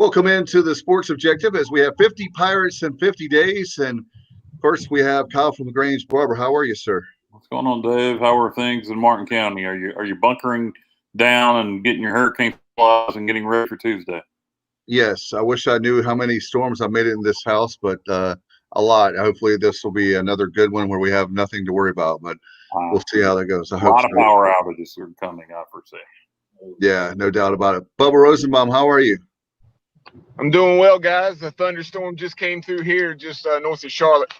Welcome into the Sports Objective as we have 50 Pirates in 50 days. And first, we have Kyle from LaGrange Barber. How are you, sir? What's going on, Dave? How are things in Martin County? Are you bunkering down and getting your hurricane supplies and getting ready for Tuesday? Yes. I wish I knew how many storms I made it in this house, but a lot. Hopefully, this will be another good one where we have nothing to worry about. But we'll see how that goes. I hope a lot of power outages are coming, I foresee. Yeah, no doubt about it. Bubba Rosenbaum, how are you? I'm doing well, guys. A thunderstorm just came through here just north of Charlotte.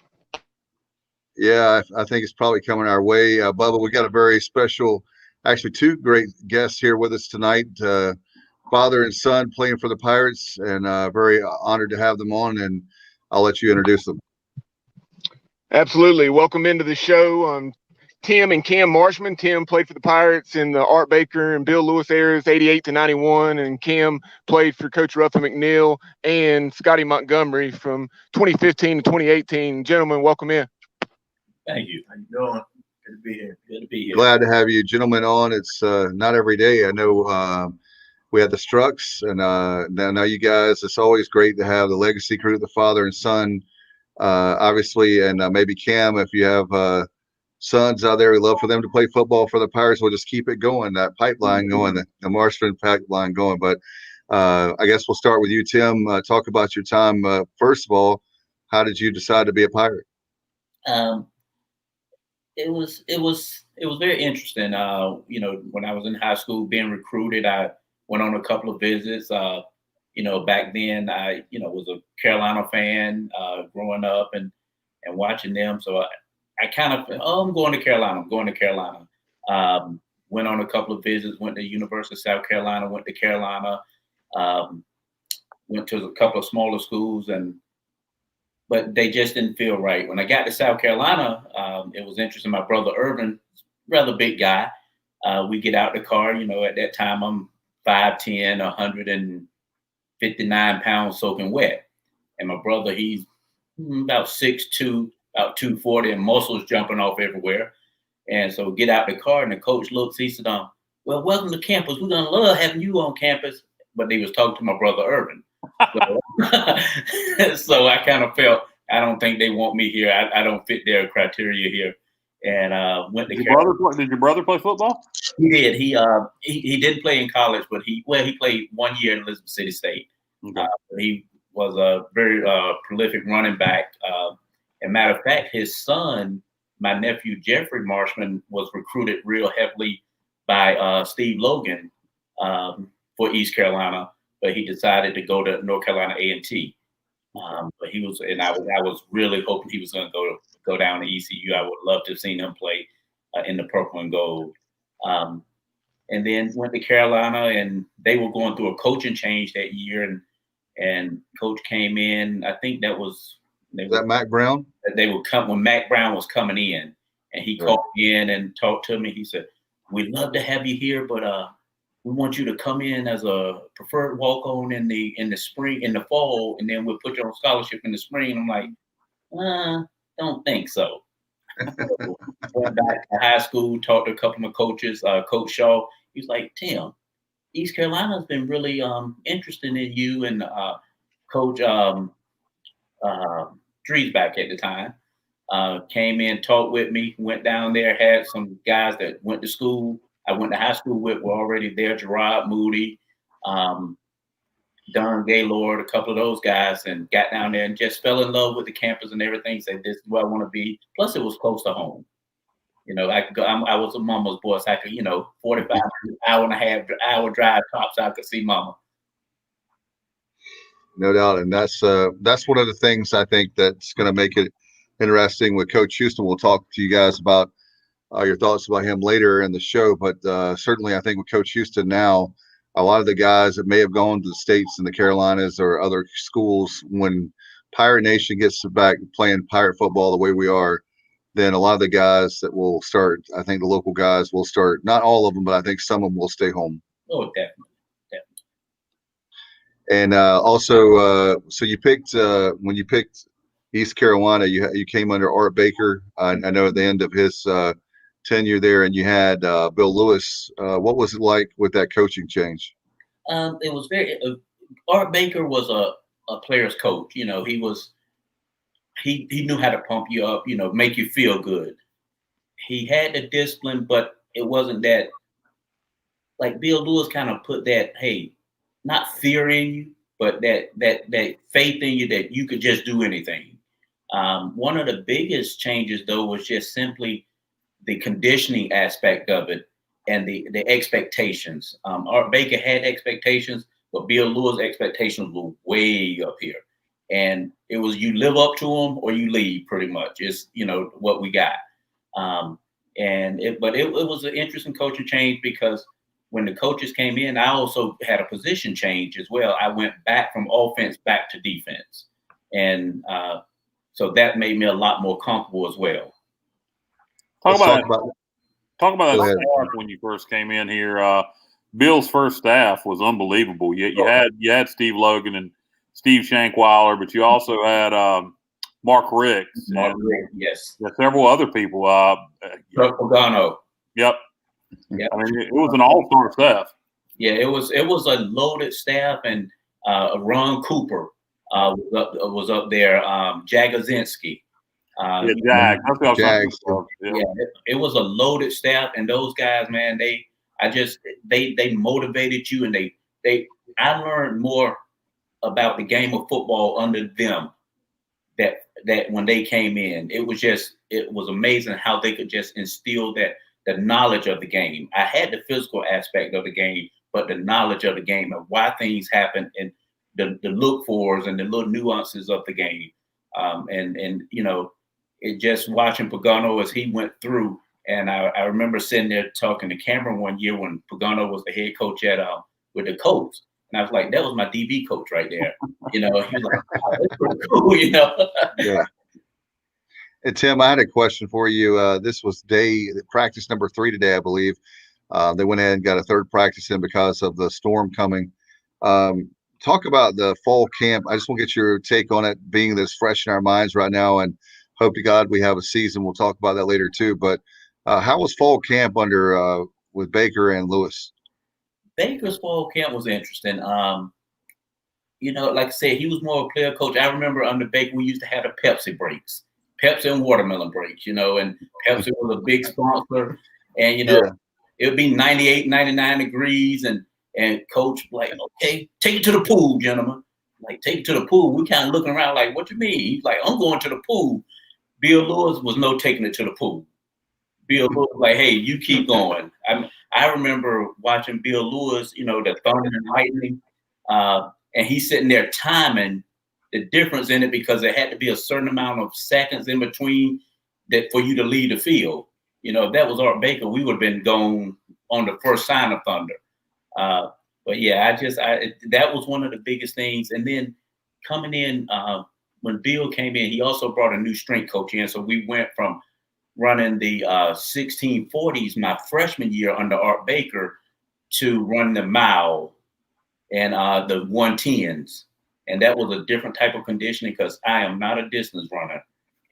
Yeah, I think it's probably coming our way. Bubba, we got a very special, actually two great guests here with us tonight. Father and son playing for the Pirates, and very honored to have them on, and I'll let you introduce them. Absolutely. Welcome into the show. Tim and Cam Marshmon. Tim played for the Pirates in the Art Baker and Bill Lewis eras, 88 to 91, and Cam played for Coach Ruff and McNeil and Scotty Montgomery from 2015 to 2018. Gentlemen, welcome in. Thank you. How you doing? Good to be here. Good to be here. Glad to have you gentlemen on. It's not every day. I know we had the Strucks, and now you guys. It's always great to have the legacy crew, the father and son, obviously, and maybe Cam, if you have sons out there, we love for them to play football for the Pirates. We'll just keep it going, that pipeline going, the Marshmon pipeline going. But I guess we'll start with you, Tim. Talk about your time. First of all, how did you decide to be a Pirate? It was very interesting. When I was in high school being recruited, I went on a couple of visits. Back then I was a Carolina fan growing up and watching them. So I kind of, I'm going to Carolina. Went on a couple of visits, went to University of South Carolina, went to Carolina, went to a couple of smaller schools, but they just didn't feel right. When I got to South Carolina, it was interesting. My brother Irvin, rather big guy, we get out the car, at that time I'm 5'10", 159 pounds soaking wet. And my brother, he's about 6'2", about 240, and muscles jumping off everywhere. And so get out the car, and the coach looks, he said, well, welcome to campus. We're going to love having you on campus. But they was talking to my brother Irvin. So I kind of felt, I don't think they want me here. I don't fit their criteria here. And went to Carolina. Did your brother play football? He did. He didn't play in college, but he played 1 year in Elizabeth City State. Okay. He was a very prolific running back. And matter of fact, his son, my nephew Jeffrey Marshmon, was recruited real heavily by Steve Logan for East Carolina, but he decided to go to North Carolina A&T. But he was, and I was really hoping he was going to go down to ECU. I would love to have seen him play in the purple and gold. And then went to Carolina, and they were going through a coaching change that year, and coach came in. I think that was. Was that Mac Brown? They would come when Mac Brown was coming in, and he called me in and talked to me. He said, "We'd love to have you here, but we want you to come in as a preferred walk-on in the spring, in the fall, and then we'll put you on scholarship in the spring." I'm like, don't think so. Went back to high school, talked to a couple of my coaches. Coach Shaw, he was like, "Tim, East Carolina's been really interested in you," and Coach Driesbach at the time came in, talked with me, went down there, had some guys that went to school. I went to high school with were already there, Gerard Moody, Don Gaylord, a couple of those guys, and got down there and just fell in love with the campus and everything. Said, "This is where I want to be." Plus, it was close to home. I could go. I was a mama's boy, so I could, 45 hour and a half hour drive tops. I could see mama. No doubt, and that's one of the things I think that's going to make it interesting with Coach Houston. We'll talk to you guys about your thoughts about him later in the show, but certainly I think with Coach Houston now, a lot of the guys that may have gone to the States and the Carolinas or other schools, when Pirate Nation gets back playing Pirate football the way we are, then a lot of the guys that will start, I think the local guys will start, not all of them, but I think some of them will stay home. Oh, definitely. And also, so you picked when you picked East Carolina, you came under Art Baker. I know at the end of his tenure there, and you had Bill Lewis. What was it like with that coaching change? It was Art Baker was a player's coach. You know, he knew how to pump you up, you know, make you feel good. He had the discipline, but it wasn't that, like Bill Lewis kind of put that, hey, not fear in you, but that faith in you that you could just do anything. One of the biggest changes, though, was just simply the conditioning aspect of it and the expectations. Art Baker had expectations, but Bill Lewis' expectations were way up here. And it was you live up to them or you leave, pretty much. It's, you know, what we got. But it was an interesting coaching change because when the coaches came in, I also had a position change as well. I went back from offense back to defense. And so that made me a lot more comfortable as well. Talk about that staff when you first came in here. Bill's first staff was unbelievable. You had Steve Logan and Steve Shankweiler, but you also had Mark Ricks. Yes. Several other people. Chuck Pagano. Yep. I mean, it was an all-star staff. Yeah, it was a loaded staff, and Ron Cooper was up there. Jagozinski. Jags. It was a loaded staff, and those guys, man, they motivated you, and I learned more about the game of football under them that when they came in. It was amazing how they could just instill the knowledge of the game. I had the physical aspect of the game, but the knowledge of the game and why things happen and the look fors and the little nuances of the game. And you know, it just watching Pagano as he went through. And I remember sitting there talking to Cameron one year when Pagano was the head coach with the Colts. And I was like, that was my DB coach right there. You know, he was like, oh, that's pretty cool, you know. Yeah. And Tim, I had a question for you. This was practice number 3 today, I believe. They went ahead and got a third practice in because of the storm coming. Talk about the fall camp. I just want to get your take on it, being this fresh in our minds right now, and hope to God we have a season. We'll talk about that later too. But how was fall camp under with Baker and Lewis? Baker's fall camp was interesting. You know, like I said, he was more a player coach. I remember under Baker, we used to have the Pepsi breaks, Pepsi and watermelon breaks, you know, and Pepsi was a big sponsor. And, you know, it would be 98, 99 degrees. And coach like, okay, take it to the pool, gentlemen. Like, take it to the pool. We kind of looking around like, what you mean? He's like, I'm going to the pool. Bill Lewis was no taking it to the pool. Bill Lewis was like, hey, you keep going. I remember watching Bill Lewis, you know, the Thunder and Lightning, and he's sitting there timing the difference in it because there had to be a certain amount of seconds in between that for you to leave the field. You know, if that was Art Baker, we would have been gone on the first sign of thunder. But yeah, that was one of the biggest things. And then coming in, when Bill came in, he also brought a new strength coach in. So we went from running the 1640s my freshman year under Art Baker to run the mile and the 110s. And that was a different type of conditioning because I am not a distance runner.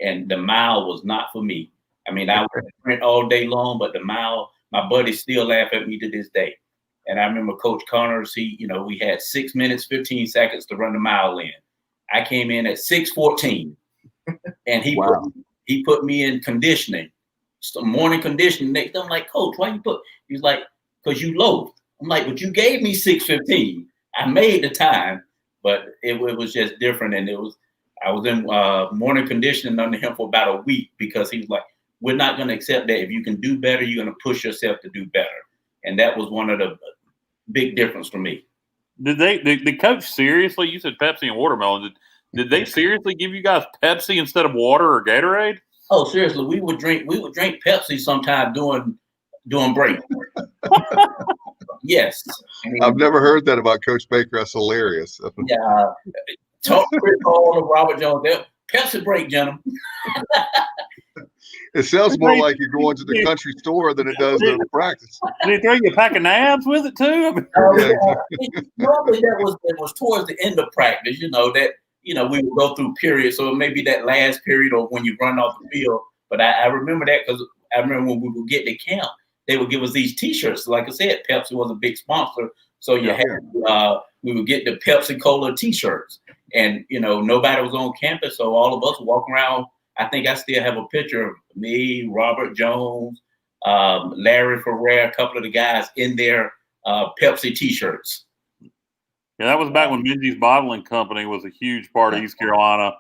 And the mile was not for me. I mean, I would sprint all day long, but the mile, my buddies still laugh at me to this day. And I remember Coach Connors, we had 6 minutes, 15 seconds to run the mile in. I came in at 6:14, and he put me in conditioning, some morning conditioning. Next, I'm like, Coach, why you put? He's like, because you loathed. I'm like, but you gave me 6:15. I made the time, but it was just different. And I was in morning conditioning under him for about a week because he was like, we're not going to accept that. If you can do better, you're going to push yourself to do better. And that was one of the big difference for me. Did the coach seriously? You said Pepsi and watermelon. Did they seriously give you guys Pepsi instead of water or Gatorade? Oh, seriously, we would drink Pepsi sometime during break. Yes, I've never heard that about Coach Baker. That's hilarious. Yeah, talk to Chris Hall and Robert Jones. Pepsi break, gentlemen. It sounds more like you're going to the country store than it does to practice. Did he throw you a pack of nabs with it too? Normally that was towards the end of practice. You know that we would go through periods, so it may be that last period or when you run off the field. But I remember that because I remember when we would get to camp, they would give us these T-shirts. Like I said, Pepsi was a big sponsor, so you had we would get the Pepsi Cola T-shirts, and nobody was on campus, so all of us would walk around. I think I still have a picture of me, Robert Jones, Larry Ferrer, a couple of the guys in their Pepsi T-shirts. Yeah, that was back when Minji's Bottling Company was a huge part of East Carolina,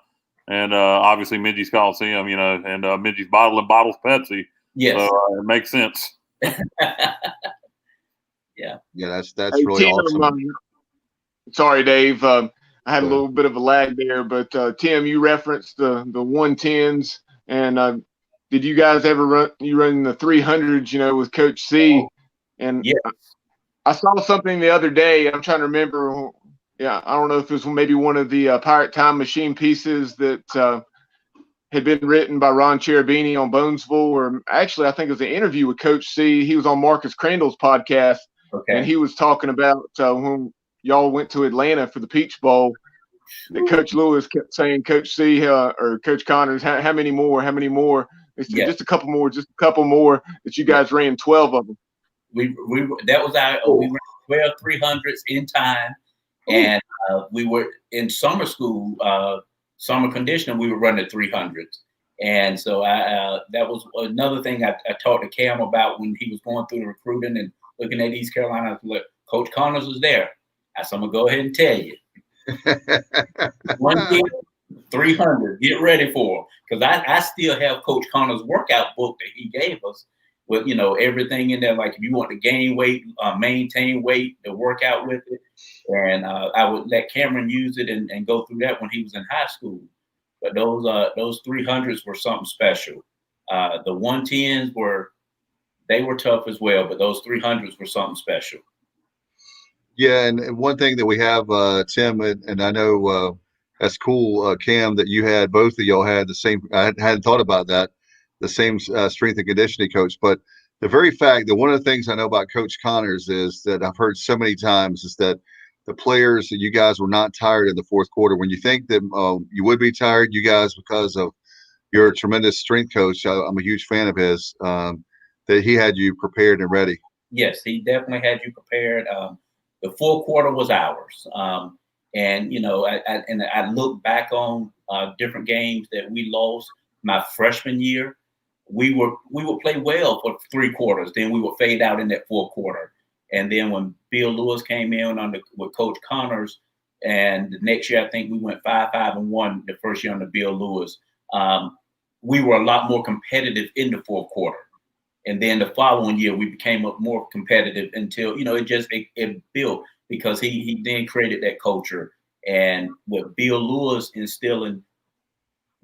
and obviously Minji's Coliseum, and Minji's bottles Pepsi. Yes, so it makes sense. Yeah, that's really awesome. Sorry, Dave. I had a little bit of a lag there, but Tim, you referenced the 110s, and did you guys ever run the 300s? With Coach C? And yes. I saw something the other day. I'm trying to remember. Yeah, I don't know if it was maybe one of the Pirate Time Machine pieces that had been written by Ron Cherubini on Bonesville, or actually I think it was an interview with Coach C. He was on Marcus Crandall's podcast, and he was talking about when y'all went to Atlanta for the Peach Bowl, that Coach Lewis kept saying, Coach C or Coach Connors, how many more? How many more? They said, just a couple more, that you guys ran 12 of them. That was we ran 12 300s in time, and we were in summer school, summer conditioning. We were running 300s, and so that was another thing I talked to Cam about when he was going through the recruiting and looking at East Carolina. Look, Coach Connors was there. I said, I'm gonna go ahead and tell you, 300. Get ready for him, because I still have Coach Connors' workout book that he gave us with everything in there. Like if you want to gain weight, maintain weight, to work out with it, and I would let Cameron use it and go through that when he was in high school. But those 300s were something special. The 110s were tough as well, but those 300s were something special. Yeah, and one thing that we have, Tim, and I know that's cool, Cam, that you had, both of y'all had the same. I hadn't thought about that, the same strength and conditioning coach. But the very fact that one of the things I know about Coach Connors is that I've heard so many times is that the players, that you guys were not tired in the fourth quarter. When you think that you would be tired, you guys, because of your tremendous strength coach, I'm a huge fan of his, that he had you prepared and ready. Yes, he definitely had you prepared. The fourth quarter was ours. And I look back on different games that we lost my freshman year. We would play well for 3 quarters, then we would fade out in that fourth quarter. And then when Bill Lewis came in with Coach Connors, and the next year I think we went 5-5-1 the first year under Bill Lewis. We were a lot more competitive in the fourth quarter. And then the following year, we became more competitive until, it built, because he then created that culture. And with Bill Lewis instilling,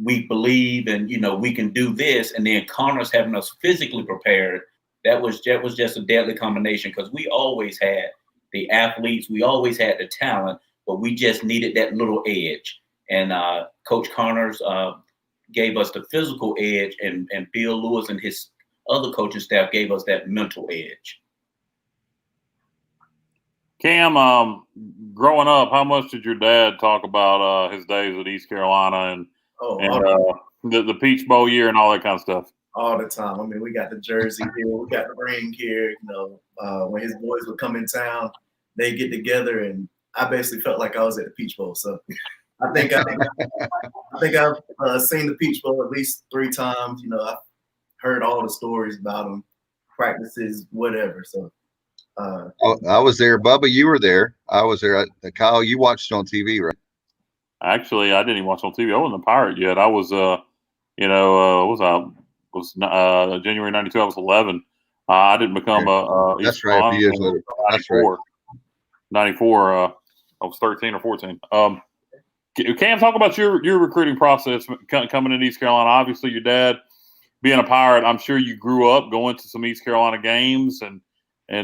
we believe, and, we can do this. And then Connors having us physically prepared. That was just a deadly combination, because we always had the athletes. We always had the talent, but we just needed that little edge. And Coach Connors gave us the physical edge, and Bill Lewis and his other coaching staff gave us that mental edge. Cam, growing up, how much did your dad talk about his days at East Carolina and the Peach Bowl year and all that kind of stuff? All the time. I mean, we got the jersey here, we got the ring here. When his boys would come in town, they get together, and I basically felt like I was at the Peach Bowl. So I think I've seen the Peach Bowl at least 3 times. I've heard all the stories about them, practices, whatever. So I was there. Bubba, you were there. I was there. Kyle, you watched it on TV, right? Actually, I didn't even watch it on TV. I wasn't a Pirate yet. I was, January 92. I was 11. I didn't become that's right. A few years later. That's right. 94. I was 13 or 14. Cam, talk about your recruiting process coming into East Carolina. Obviously, your dad being a Pirate, I'm sure you grew up going to some East Carolina games, and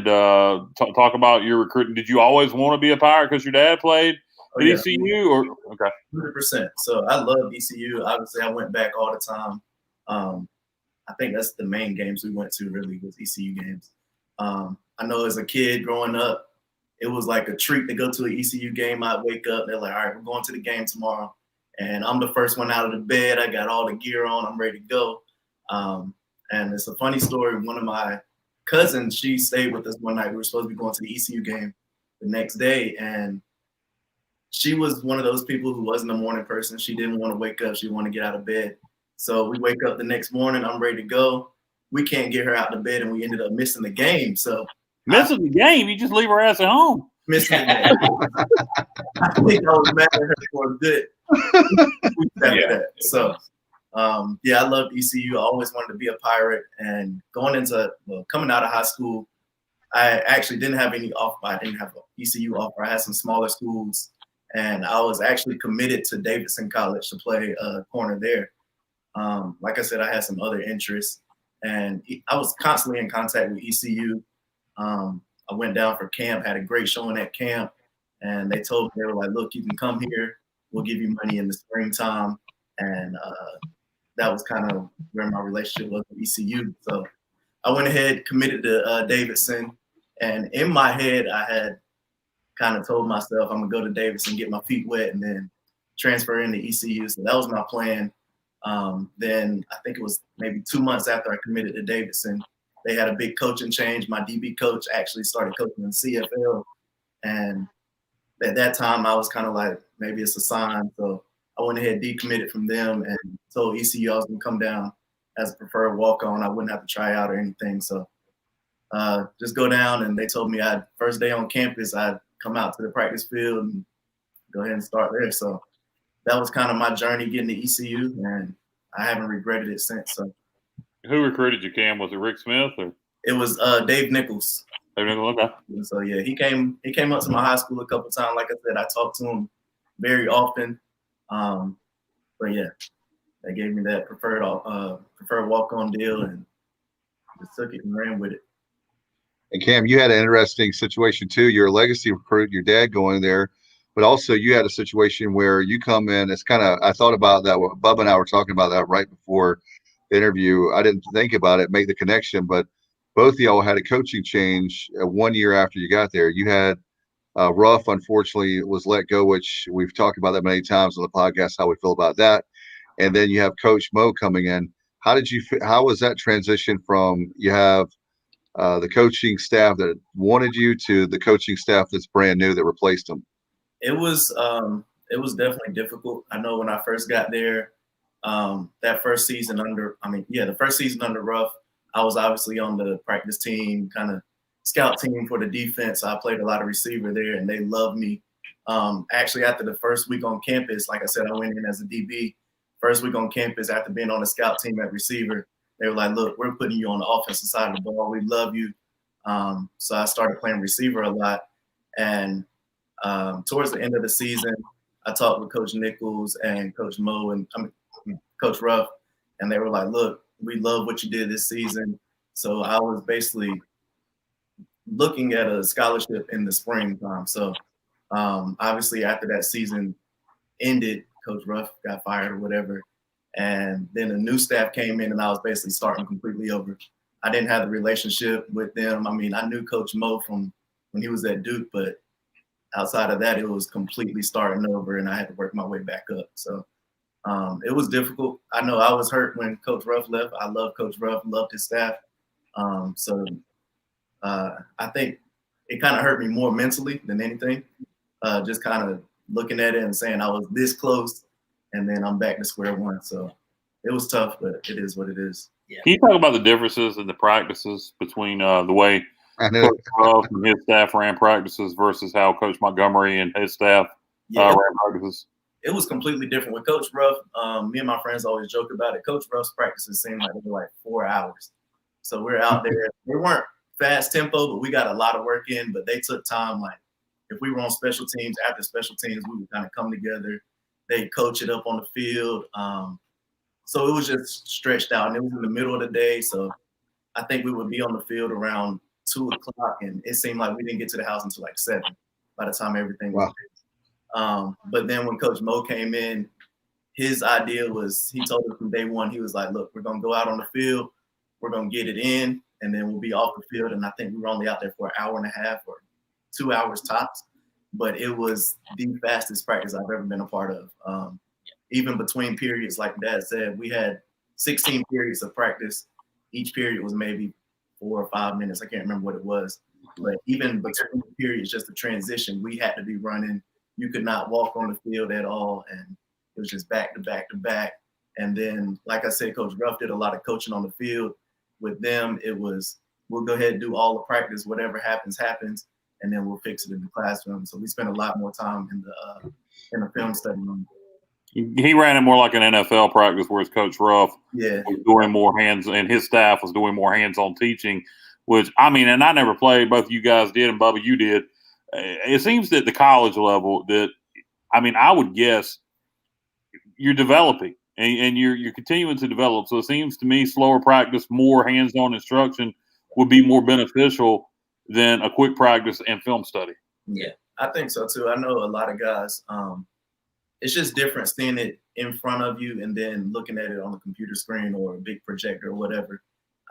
talk about your recruiting. Did you always want to be a Pirate because your dad played at ECU? Or okay, 100%. So I love ECU. Obviously, I went back all the time. I think that's the main games we went to, really, was ECU games. I know as a kid growing up, it was like a treat to go to an ECU game. I'd wake up, they're like, all right, we're going to the game tomorrow. And I'm the first one out of the bed. I got all the gear on. I'm ready to go. And it's a funny story. One of my cousins, she stayed with us one night. We were supposed to be going to the ECU game the next day. And she was one of those people who wasn't a morning person. She didn't want to wake up. She wanted to get out of bed. So we wake up the next morning. I'm ready to go. We can't get her out of bed, and we ended up missing the game. So missing the game? You just leave her ass at home. Missing the game. I think I was mad at her for a good week after that. So, I loved ECU. I always wanted to be a Pirate. And coming out of high school, I actually didn't have any offer. I didn't have an ECU offer. I had some smaller schools, and I was actually committed to Davidson College to play corner there. Like I said, I had some other interests, and I was constantly in contact with ECU. I went down for camp, had a great showing at camp, and they told me, they were like, look, you can come here. We'll give you money in the springtime. And that was kind of where my relationship was with ECU. So I went ahead, committed to Davidson. And in my head, I had kind of told myself I'm going to go to Davidson, get my feet wet, and then transfer into ECU. So that was my plan. Then I think it was maybe 2 months after I committed to Davidson, they had a big coaching change. My DB coach actually started coaching in CFL. And at that time, I was kind of like, maybe it's a sign. So I went ahead, decommitted from them, and told ECU I was going to come down as a preferred walk-on. I wouldn't have to try out or anything. So just go down, and they told me first day on campus, I'd come out to the practice field and go ahead and start there. So that was kind of my journey getting to ECU, and I haven't regretted it since. So. Who recruited you, Cam? Was it Rick Smith or? It was Dave Nichols. Dave Nichols, okay. So yeah, he came up to my high school a couple times. Like I said, I talked to him very often. But yeah, they gave me that preferred walk-on deal, and just took it and ran with it. And Cam, you had an interesting situation too. You're a legacy recruit, your dad going there, but also you had a situation where you come in. It's kind of, I thought about that. Bubba and I were talking about that right before the interview. I didn't think about it, make the connection, but both of y'all had a coaching change 1 year after you got there. You had Ruff, unfortunately, was let go, which we've talked about that many times on the podcast, how we feel about that. And then you have Coach Mo coming in. How was that transition from you have the coaching staff that wanted you to the coaching staff that's brand new that replaced them? It was definitely difficult. I know when I first got there, that first season the first season under Ruff, I was obviously on the practice team, kind of scout team for the defense. I played a lot of receiver there, and they loved me. Actually, after the first week on campus, like I said, I went in as a DB. First week on campus, after being on the scout team at receiver, they were like, look, we're putting you on the offensive side of the ball. We love you. So I started playing receiver a lot. And towards the end of the season, I talked with Coach Nichols and Coach Mo and Coach Ruff, and they were like, look, we love what you did this season. So I was basically looking at a scholarship in the springtime. So obviously after that season ended, Coach Ruff got fired or whatever. And then a new staff came in, and I was basically starting completely over. I didn't have the relationship with them. I mean, I knew Coach Mo from when he was at Duke, but outside of that, it was completely starting over, and I had to work my way back up. So it was difficult. I know I was hurt when Coach Ruff left. I love Coach Ruff, loved his staff. I think it kind of hurt me more mentally than anything, just kind of looking at it and saying I was this close, and then I'm back to square one. So it was tough, but it is what it is. Yeah. Can you talk about the differences in the practices between the way Coach Ruff and his staff ran practices versus how Coach Montgomery and his staff ran practices? It was completely different. With Coach Ruff, me and my friends always joke about it. Coach Ruff's practices seemed like they were like 4 hours. So we're out there. They weren't fast tempo, but we got a lot of work in. But they took time. Like if we were on special teams, after special teams, we would kind of come together. They'd coach it up on the field. So it was just stretched out. And it was in the middle of the day. So I think we would be on the field around 2 o'clock. And it seemed like we didn't get to the house until like 7 by the time everything was finished. But then when Coach Mo came in, his idea was, he told us from day one, he was like, look, we're going to go out on the field. We're going to get it in, and then we'll be off the field. And I think we were only out there for an hour and a half or 2 hours tops. But it was the fastest practice I've ever been a part of. Even between periods, like Dad said, we had 16 periods of practice. Each period was maybe 4 or 5 minutes. I can't remember what it was. But even between periods, just the transition, we had to be running. you could not walk on the field at all, and it was just back to back to back. And then, like I said, Coach Ruff did a lot of coaching on the field. With them, it was, we'll go ahead and do all the practice, whatever happens, happens, and then we'll fix it in the classroom. So we spent a lot more time in the film study room. He ran it more like an NFL practice, whereas Coach Ruff was doing more hands, and his staff was doing more hands-on teaching, which, I mean, and I never played, both you guys did, and Bubba, you did. It seems that the college level that, I mean, I would guess you're developing and you're continuing to develop. So it seems to me slower practice, more hands-on instruction would be more beneficial than a quick practice and film study. Yeah, I think so too. I know a lot of guys, it's just different seeing it in front of you and then looking at it on a computer screen or a big projector or whatever.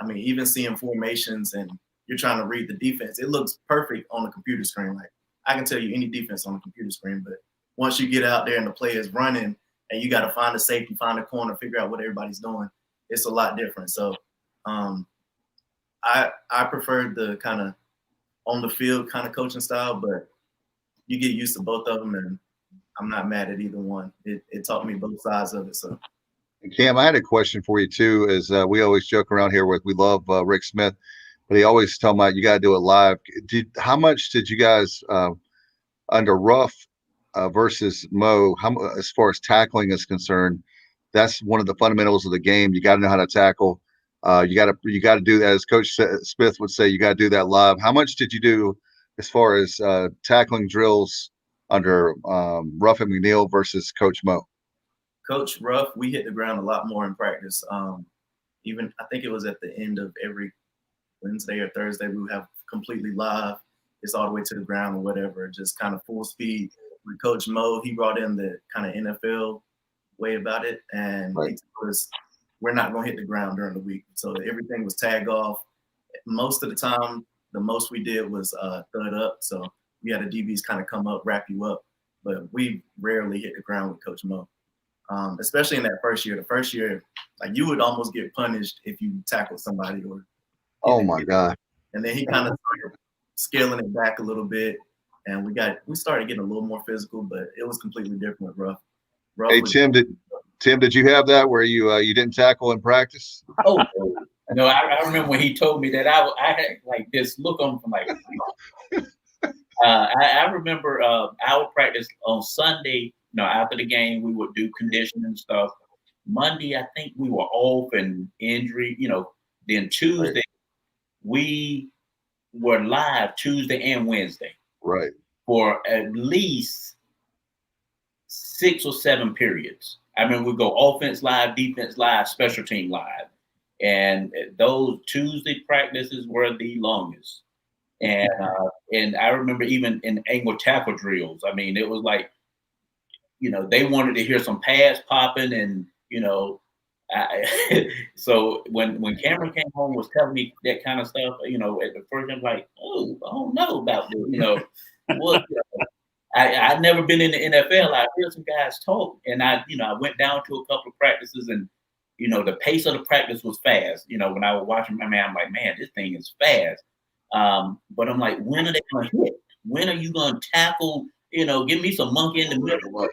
I mean, even seeing formations and you're trying to read the defense, it looks perfect on the computer screen. Like, I can tell you any defense on the computer screen, but once you get out there and the play is running and you got to find a safety, find a corner, figure out what everybody's doing, it's a lot different. So I prefer the kind of on the field kind of coaching style, but you get used to both of them, and I'm not mad at either one. It taught me both sides of it. So, Cam, I had a question for you too. Is we always joke around here with, we love Rick Smith, but he always tell me you got to do it live. How much did you guys under Ruff versus Mo? As far as tackling is concerned, that's one of the fundamentals of the game. You got to know how to tackle. You got to do that, as Coach Smith would say. You got to do that live. How much did you do as far as tackling drills under Ruff and McNeil versus Coach Mo? Coach Ruff, we hit the ground a lot more in practice. Even I think it was at the end of every Wednesday or Thursday, we would have completely live. It's all the way to the ground or whatever, just kind of full speed. With Coach Mo, he brought in the kind of NFL way about it, and he told us we're not going to hit the ground during the week. So everything was tag off. Most of the time, the most we did was thud up. So we had the DBs kind of come up, wrap you up, but we rarely hit the ground with Coach Mo. Especially in that first year. The first year, like, you would almost get punished if you tackled somebody or. Oh my God! And then he kind of started scaling it back a little bit, and we started getting a little more physical, but it was completely different with Ruff. Hey, Tim, did you have that where you didn't tackle in practice? Oh no, I remember when he told me that I had like this look on him like. I remember our practice on Sunday. After the game, we would do conditioning and stuff. Monday, I think we were off and injury. Then Tuesday, we were live Tuesday and Wednesday. Right. For at least 6 or 7 periods. I remember we go offense live, defense live, special team live. And those Tuesday practices were the longest. And I remember even in angle tackle drills, I mean, it was like, they wanted to hear some pads popping, and so when Cameron came home was telling me that kind of stuff, at the first I'm like, oh, I don't know about this, I'd never been in the NFL. I heard some guys talk, and I went down to a couple of practices, and the pace of the practice was fast. When I was watching my man, I'm like, man, this thing is fast. But I'm like, when are they going to hit? When are you going to tackle? Give me some monkey in the middle.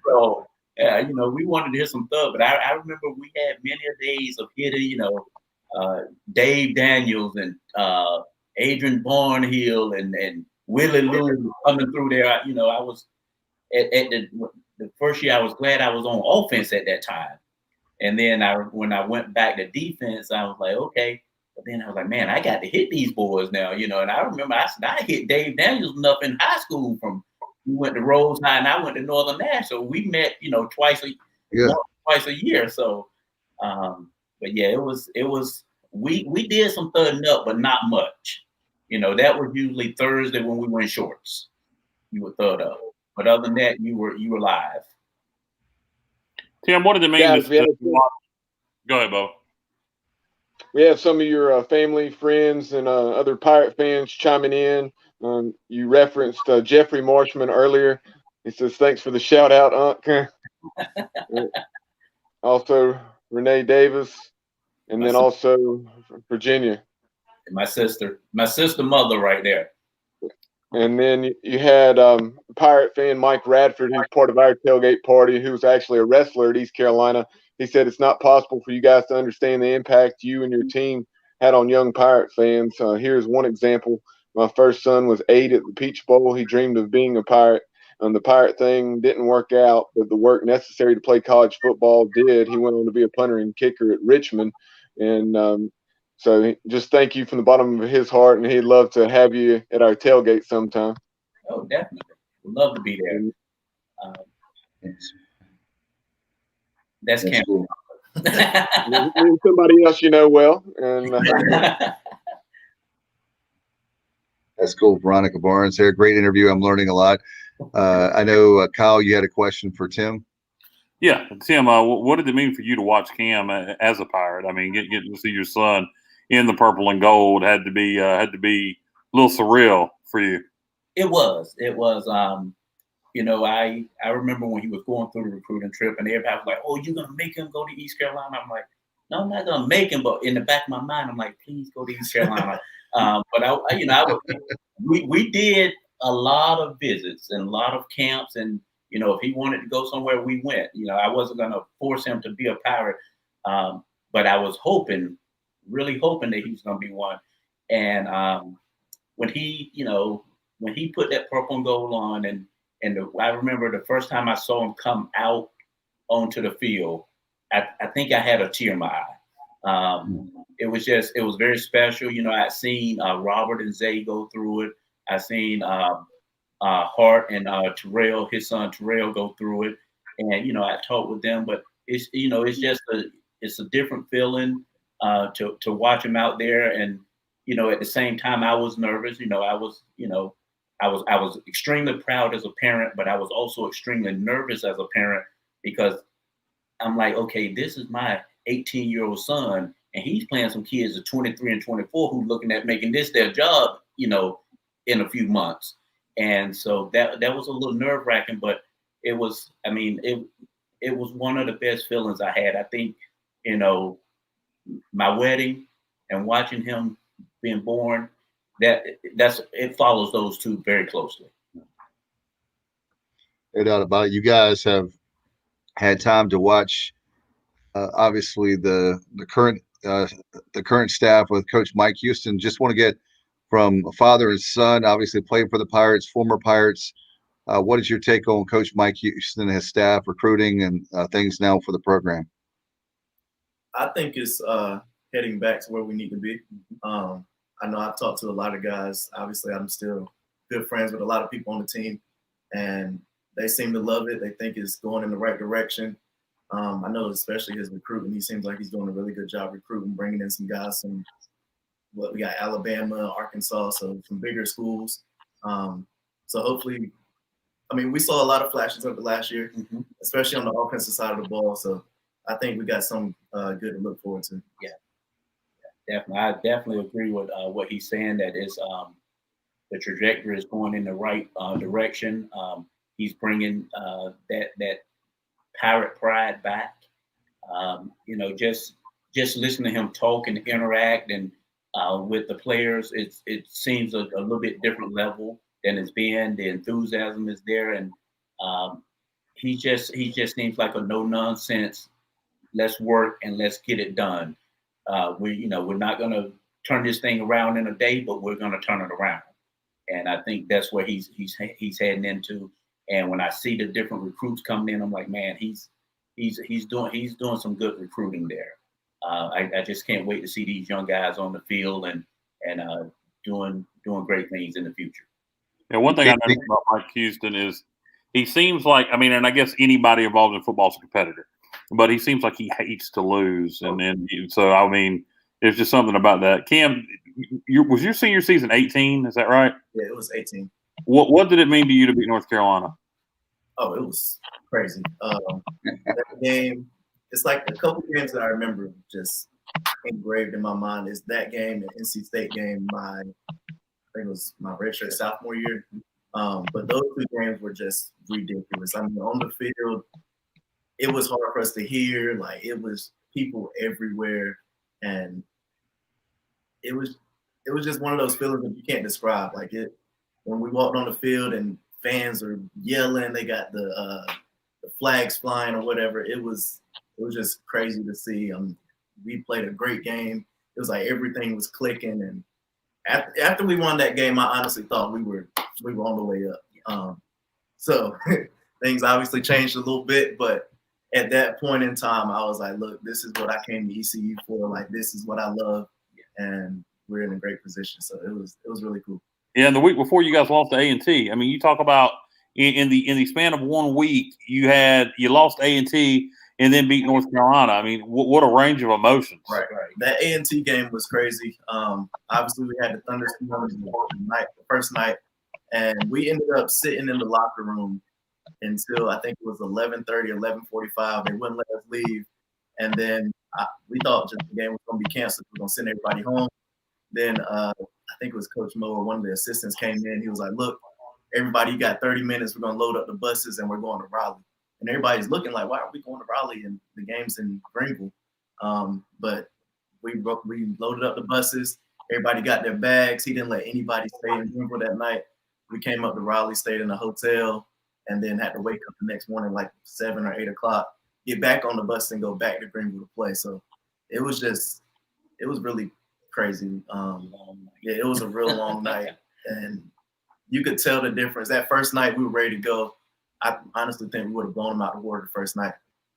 So, we wanted to hear some thug, but I remember we had many days of hitting, Dave Daniels and Adrian Barnhill and Willie Lou coming through there. I was at the first year, I was glad I was on offense at that time. And then when I went back to defense, I was like, okay. But then I was like, man, I got to hit these boys now, And I remember I hit Dave Daniels enough in high school. We went to Rose High and I went to Northern National. We met, twice a year. So, but yeah, it was. We did some thudding up, but not much. That was usually Thursday when we were in shorts. You would thud up, but other than that, you were live. Tim, what did it mean? Go ahead, Bo. We have some of your family, friends, and other Pirate fans chiming in. You referenced Jeffrey Marshmon earlier. He says, thanks for the shout out, Unc. Also, Renee Davis, and then also Virginia. My sister mother right there. And then you had Pirate fan Mike Radford, who's part of our tailgate party, who's actually a wrestler at East Carolina. He said it's not possible for you guys to understand the impact you and your team had on young Pirate fans. Here's one example. My first son was 8 at the Peach Bowl. He dreamed of being a Pirate. The Pirate thing didn't work out, but the work necessary to play college football did. He went on to be a punter and kicker at Richmond. And so just thank you from the bottom of his heart, and he'd love to have you at our tailgate sometime. Oh, definitely. Would love to be there. That's Cam. Cool. Somebody else you know well. And that's cool. Veronica Barnes there. Great interview. I'm learning a lot. I know, Kyle, you had a question for Tim. Yeah, Tim, what did it mean for you to watch Cam as a Pirate? I mean, getting to see your son in the purple and gold had to be a little surreal for you. It was. I remember when he was going through the recruiting trip, and everybody was like, "Oh, you're gonna make him go to East Carolina?" I'm like, "No, I'm not gonna make him," but in the back of my mind, I'm like, "Please go to East Carolina." We did a lot of visits and a lot of camps, and if he wanted to go somewhere, we went. I wasn't gonna force him to be a Pirate, but I was really hoping that he was gonna be one. And when he put that purple and gold on, and I remember the first time I saw him come out onto the field, I think I had a tear in my eye. It was very special. I'd seen Robert and Zay go through it. I seen Hart and Terrell, his son Terrell, go through it, and I talked with them. But it's it's a different feeling to watch him out there, and at the same time I was nervous. I was extremely proud as a parent, but I was also extremely nervous as a parent, because I'm like, okay, this is my 18-year-old son, and he's playing some kids at 23 and 24 who looking at making this their job, in a few months. And so that was a little nerve-wracking, but it was one of the best feelings I had. I think, my wedding and watching him being born, it follows those two very closely. No doubt about it. You guys have had time to watch, obviously the current staff with Coach Mike Houston. Just want to get from a father and son, obviously played for the Pirates, former Pirates. What is your take on Coach Mike Houston and his staff, recruiting, and things now for the program? I think it's heading back to where we need to be. I know I've talked to a lot of guys. Obviously, I'm still good friends with a lot of people on the team, and they seem to love it. They think it's going in the right direction. I know especially his recruiting. He seems like he's doing a really good job recruiting, bringing in some guys from we got Alabama, Arkansas, so some bigger schools. So hopefully, we saw a lot of flashes over the last year, especially on the offensive side of the ball. So I think we got some good to look forward to. Yeah, definitely. I definitely agree with what he's saying. That is, the trajectory is going in the right direction. He's bringing that Pirate pride back. Just listening to him talk and interact and with the players, it seems a little bit different level than it's been. The enthusiasm is there, and he just seems like a no nonsense. Let's work and let's get it done. We're not going to turn this thing around in a day, but we're going to turn it around. And I think that's where he's heading into. And when I see the different recruits coming in, I'm like, man, he's doing some good recruiting there. I just can't wait to see these young guys on the field and doing great things in the future. Yeah, one thing I noticed about Mike Houston is he seems like, and I guess anybody involved in football is a competitor, but he seems like he hates to lose. And so, there's just something about that. Cam, was your senior season 18? Is that right? Yeah, it was 18. What did it mean to you to beat North Carolina? Oh, it was crazy. That game, it's like a couple games that I remember just engraved in my mind. Is that game, the NC State game, I think it was my redshirt sophomore year. But those two games were just ridiculous. On the field, it was hard for us to hear. Like, it was people everywhere, and it was just one of those feelings that you can't describe. Like, when we walked on the field and fans are yelling, they got the flags flying or whatever. It was just crazy to see. We played a great game. It was like everything was clicking, and after we won that game, I honestly thought we were on the way up. So things obviously changed a little bit, but at that point in time, I was like, look, this is what I came to ECU for. Like, this is what I love, and we're in a great position. So it was really cool. Yeah, and the week before you guys lost to A&T. I mean, you talk about in the span of 1 week, you lost A&T and then beat North Carolina. I mean, what a range of emotions. Right. That A&T game was crazy. Obviously, we had the thunderstorms the first night, and we ended up sitting in the locker room until I think it was 11:30, 11:45. They wouldn't let us leave, and then we thought just the game was going to be canceled. We were going to send everybody home. Then I think it was Coach Mo or one of the assistants came in. He was like, look, everybody, you got 30 minutes. We're going to load up the buses, and we're going to Raleigh. And everybody's looking like, why are we going to Raleigh? And the game's in Greenville. But we loaded up the buses. Everybody got their bags. He didn't let anybody stay in Greenville that night. We came up to Raleigh, stayed in a hotel, and then had to wake up the next morning like 7 or 8 o'clock, get back on the bus and go back to Greenville to play. So it was really crazy. It was a real long night, and you could tell the difference. That first night, we were ready to go. I honestly think we would have blown them out the water the first night.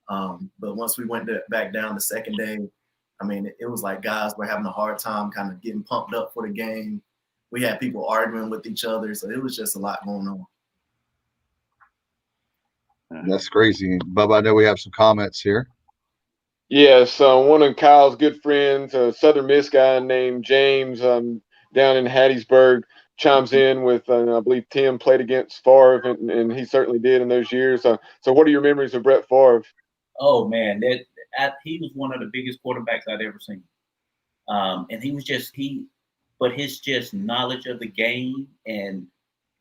But once we went back down the second day, I mean, it was like guys were having a hard time kind of getting pumped up for the game. We had people arguing with each other, so it was just a lot going on. That's crazy. Bubba, I know we have some comments here. Yes, one of Kyle's good friends, a Southern Miss guy named James, down in Hattiesburg, chimes in with, I believe Tim played against Favre, and he certainly did in those years. So what are your memories of Brett Favre? Oh, man, he was one of the biggest quarterbacks I'd ever seen. And he was but his just knowledge of the game and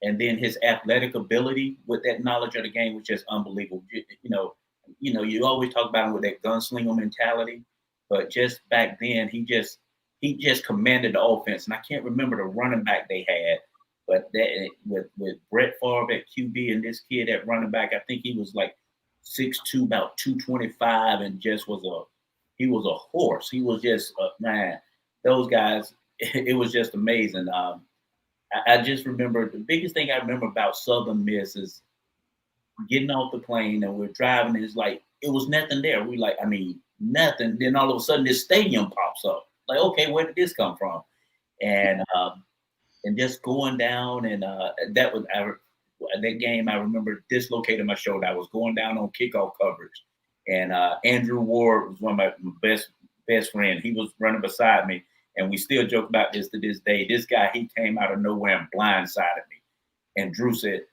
then his athletic ability with that knowledge of the game was just unbelievable. You always talk about him with that gunslinger mentality, but just back then he just commanded the offense. And I can't remember the running back they had, but that with Brett Favre at QB and this kid at running back, I think he was like 6'2", about 225, and just he was a horse. He was just man. Those guys, it was just amazing. I just remember the biggest thing I remember about Southern Miss is getting off the plane and we're driving. And it's like it was nothing there. We nothing. Then all of a sudden this stadium pops up. Like, okay, where did this come from? And just going down and that game. I remember dislocating my shoulder. I was going down on kickoff coverage, and Andrew Ward was one of my best friend. He was running beside me. And we still joke about this to this day. This guy, he came out of nowhere and blindsided me. And Drew said,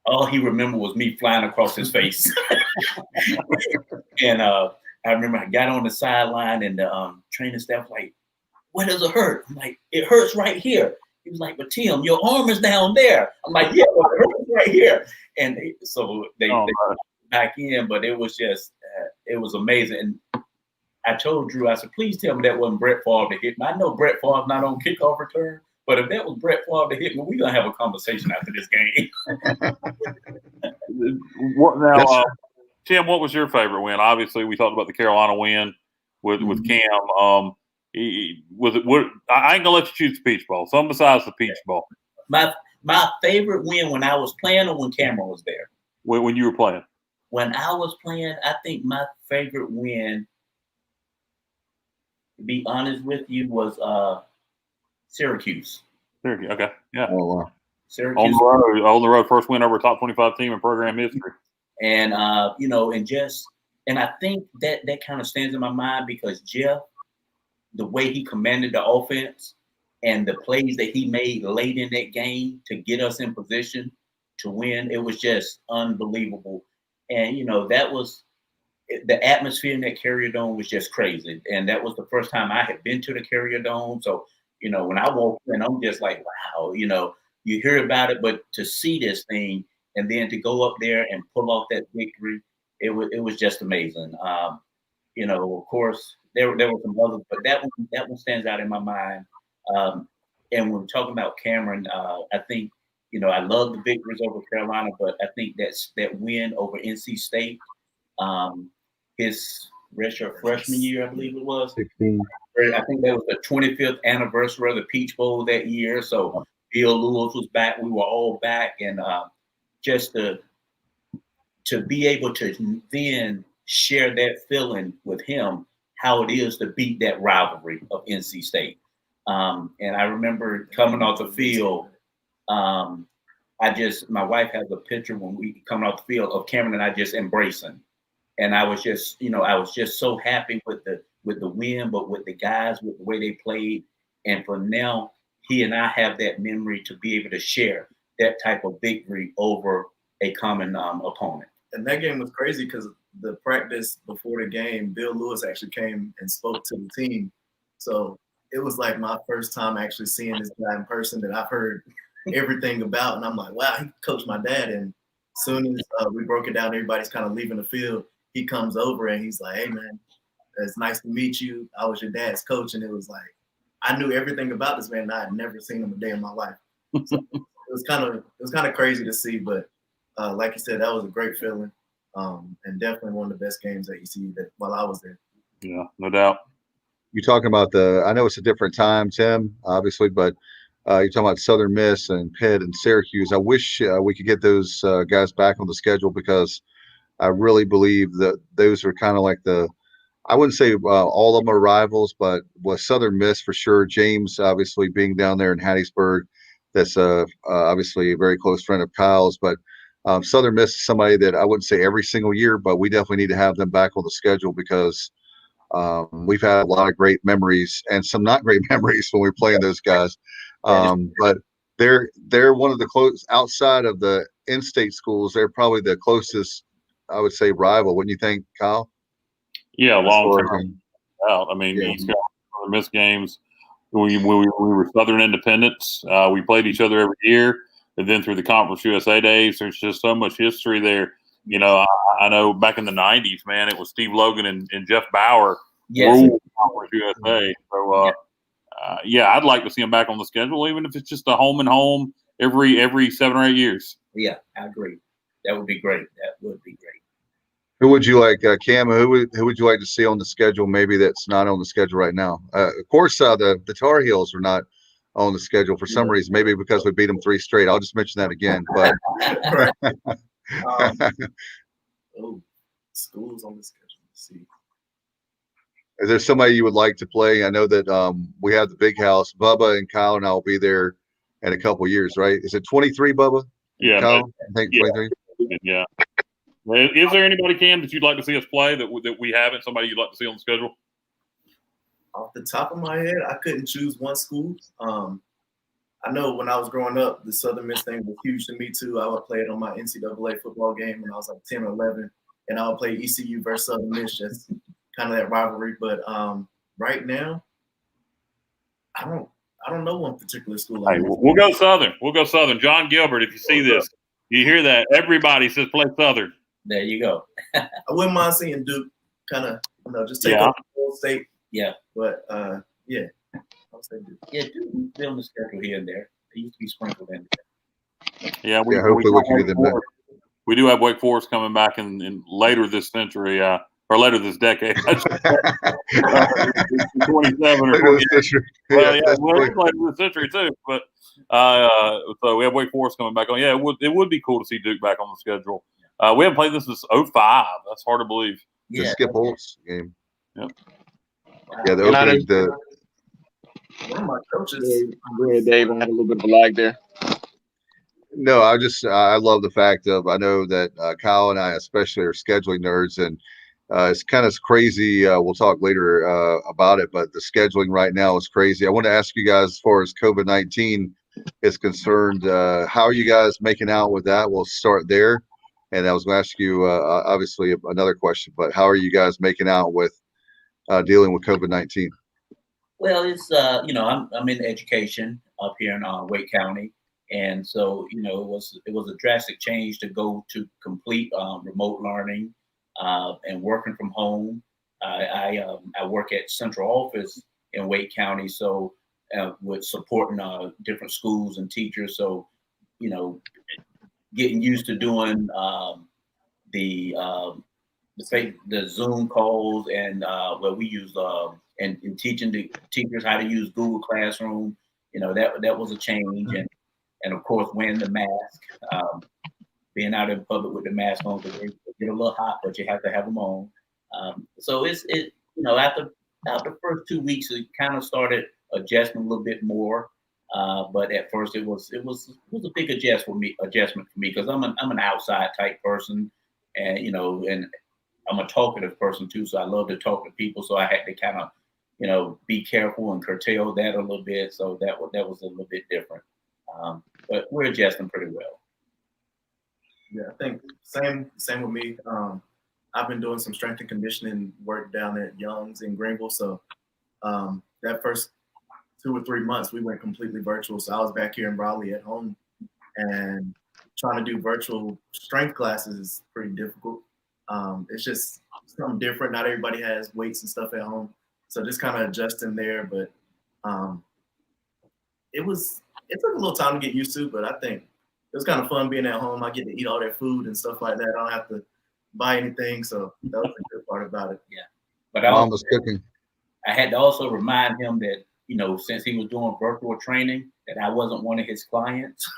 all he remembered was me flying across his face. And I remember I got on the sideline and the training staff was like, where does it hurt? I'm like, it hurts right here. He was like, but Tim, your arm is down there. I'm like, yeah, well, it hurts right here. And so they back in, but it was just, it was amazing. And I told Drew, I said, please tell me that wasn't Brett Favre to hit me. I know Brett Favre's not on kickoff return, but if that was Brett Favre to hit me, we're going to have a conversation after this game. Tim, what was your favorite win? Obviously, we talked about the Carolina win with Cam. I ain't going to let you choose the Peach Bowl. Something besides the Peach Bowl. My favorite win when I was playing or when Cameron was there? When you were playing. When I was playing, I think my favorite win, to be honest with you, was Syracuse. Syracuse, okay, yeah. Oh wow. Syracuse on the road, first win over a top 25 team in program history. And and I think that kind of stands in my mind because Jeff, the way he commanded the offense and the plays that he made late in that game to get us in position to win, it was just unbelievable. And that was. The atmosphere in that Carrier Dome was just crazy. And that was the first time I had been to the Carrier Dome. So, when I walked in, I'm just like, wow, you hear about it, but to see this thing and then to go up there and pull off that victory, it was just amazing. Of course, there were some others, but that one stands out in my mind. And when we're talking about Cameron, I think I love the victories over Carolina, but I think that win over NC State, his redshirt freshman year, I believe it was. 16. I think that was the 25th anniversary of the Peach Bowl that year. So Bill Lewis was back. We were all back. And just to be able to then share that feeling with him, how it is to beat that rivalry of NC State. And I remember coming off the field, my wife has a picture when we coming off the field of Cameron and I just embracing. And I was just, I was just so happy with the win, but with the guys, with the way they played. And for now, he and I have that memory to be able to share that type of victory over a common opponent. And that game was crazy because the practice before the game, Bill Lewis actually came and spoke to the team. So it was like my first time actually seeing this guy in person that I've heard everything about. And I'm like, wow, he coached my dad. And as soon as we broke it down, everybody's kind of leaving the field. He comes over and he's like, hey, man, it's nice to meet you. I was your dad's coach. And it was like, I knew everything about this man. And I had never seen him a day in my life. So it was kind of crazy to see. But like you said, that was a great feeling. And definitely one of the best games at ECU while I was there. Yeah, no doubt. You're talking about I know it's a different time, Tim, obviously, but you're talking about Southern Miss and Pitt and Syracuse. I wish we could get those guys back on the schedule because I really believe that those are kind of like I wouldn't say all of them are rivals, but with Southern Miss for sure. James, obviously, being down there in Hattiesburg, that's obviously a very close friend of Kyle's. But Southern Miss is somebody that I wouldn't say every single year, but we definitely need to have them back on the schedule because we've had a lot of great memories and some not great memories when we were playing those guys. But they're one of the close outside of the in-state schools. They're probably the closest, I would say, rival. Wouldn't you think, Kyle? Yeah, long term. I mean, yeah. he's got Southern Miss games. We were Southern Independents. We played each other every year, and then through the Conference USA days, there's just so much history there. I know back in the '90s, man, it was Steve Logan and Jeff Bauer ruled Conference USA. So, I'd like to see him back on the schedule, even if it's just a home and home every 7 or 8 years. Yeah, I agree. That would be great. Who would you like, Cam? Who would you like to see on the schedule? Maybe that's not on the schedule right now. Of course, the Tar Heels are not on the schedule for some reason. Maybe because we beat them 3 straight. I'll just mention that again. But schools on the schedule. Let's see. Is there somebody you would like to play? I know that we have the big house. Bubba and Kyle and I will be there in a couple years, right? Is it 23, Bubba? Yeah, Kyle? I think 23. Yeah. Is there anybody, Cam, that you'd like to see us play that we haven't? Somebody you'd like to see on the schedule? Off the top of my head, I couldn't choose one school. I know when I was growing up, the Southern Miss thing was huge to me too. I would play it on my NCAA football game when I was like 10 or 11, and I would play ECU versus Southern Miss, just kind of that rivalry. But right now, I don't know one particular school. Hey, we'll go Southern. We'll go Southern. John Gilbert, if you see this, you hear that? Everybody says play Southern. There you go. I wouldn't mind seeing Duke kind of just take up the whole state. Yeah. But yeah, I'll say Duke. Yeah, Duke is still on the schedule here and there. They used to be sprinkled in there. Yeah, hopefully we can get them back. We do have Wake Forest coming back in later this century, or later this decade. 27 or 48. Well, later this century too. But so we have Wake Forest coming back on. Yeah, it would be cool to see Duke back on the schedule. We haven't played this since 2005. That's hard to believe. The Skip Holtz game. Yep. Yeah, the opening. One of my coaches. Go ahead, Dave. I had a little bit of a lag there. No, I love the fact of, I know that Kyle and I especially are scheduling nerds, and it's kind of crazy. We'll talk later about it, but the scheduling right now is crazy. I want to ask you guys, as far as COVID-19 is concerned, how are you guys making out with that? We'll start there. And I was going to ask you, obviously, another question, but how are you guys making out with dealing with COVID-19? Well, it's I'm in education up here in Wake County, and so it was a drastic change to go to complete remote learning and working from home. I work at central office in Wake County, so with supporting different schools and teachers. So getting used to doing the Zoom calls and where we use and teaching the teachers how to use Google Classroom. That was a change, and of course wearing the mask, being out in public with the mask on, because they get a little hot, but you have to have them on. So after the first 2 weeks, it kind of started adjusting a little bit more. But at first it was a big adjustment for me because I'm an outside type person, and and I'm a talkative person too, so I love to talk to people. So I had to kind of be careful and curtail that a little bit. So that was a little bit different. But we're adjusting pretty well. Yeah, I think same with me. I've been doing some strength and conditioning work down at Young's in Greenville. So that first 2 or 3 months, we went completely virtual. So I was back here in Raleigh at home, and trying to do virtual strength classes is pretty difficult. It's just something different. Not everybody has weights and stuff at home. So just kind of adjusting there. But it took a little time to get used to, but I think it was kind of fun being at home. I get to eat all their food and stuff like that. I don't have to buy anything. So that was the good part about it. Yeah. But Mom was cooking. I had to also remind him that, since he was doing virtual training, that I wasn't one of his clients.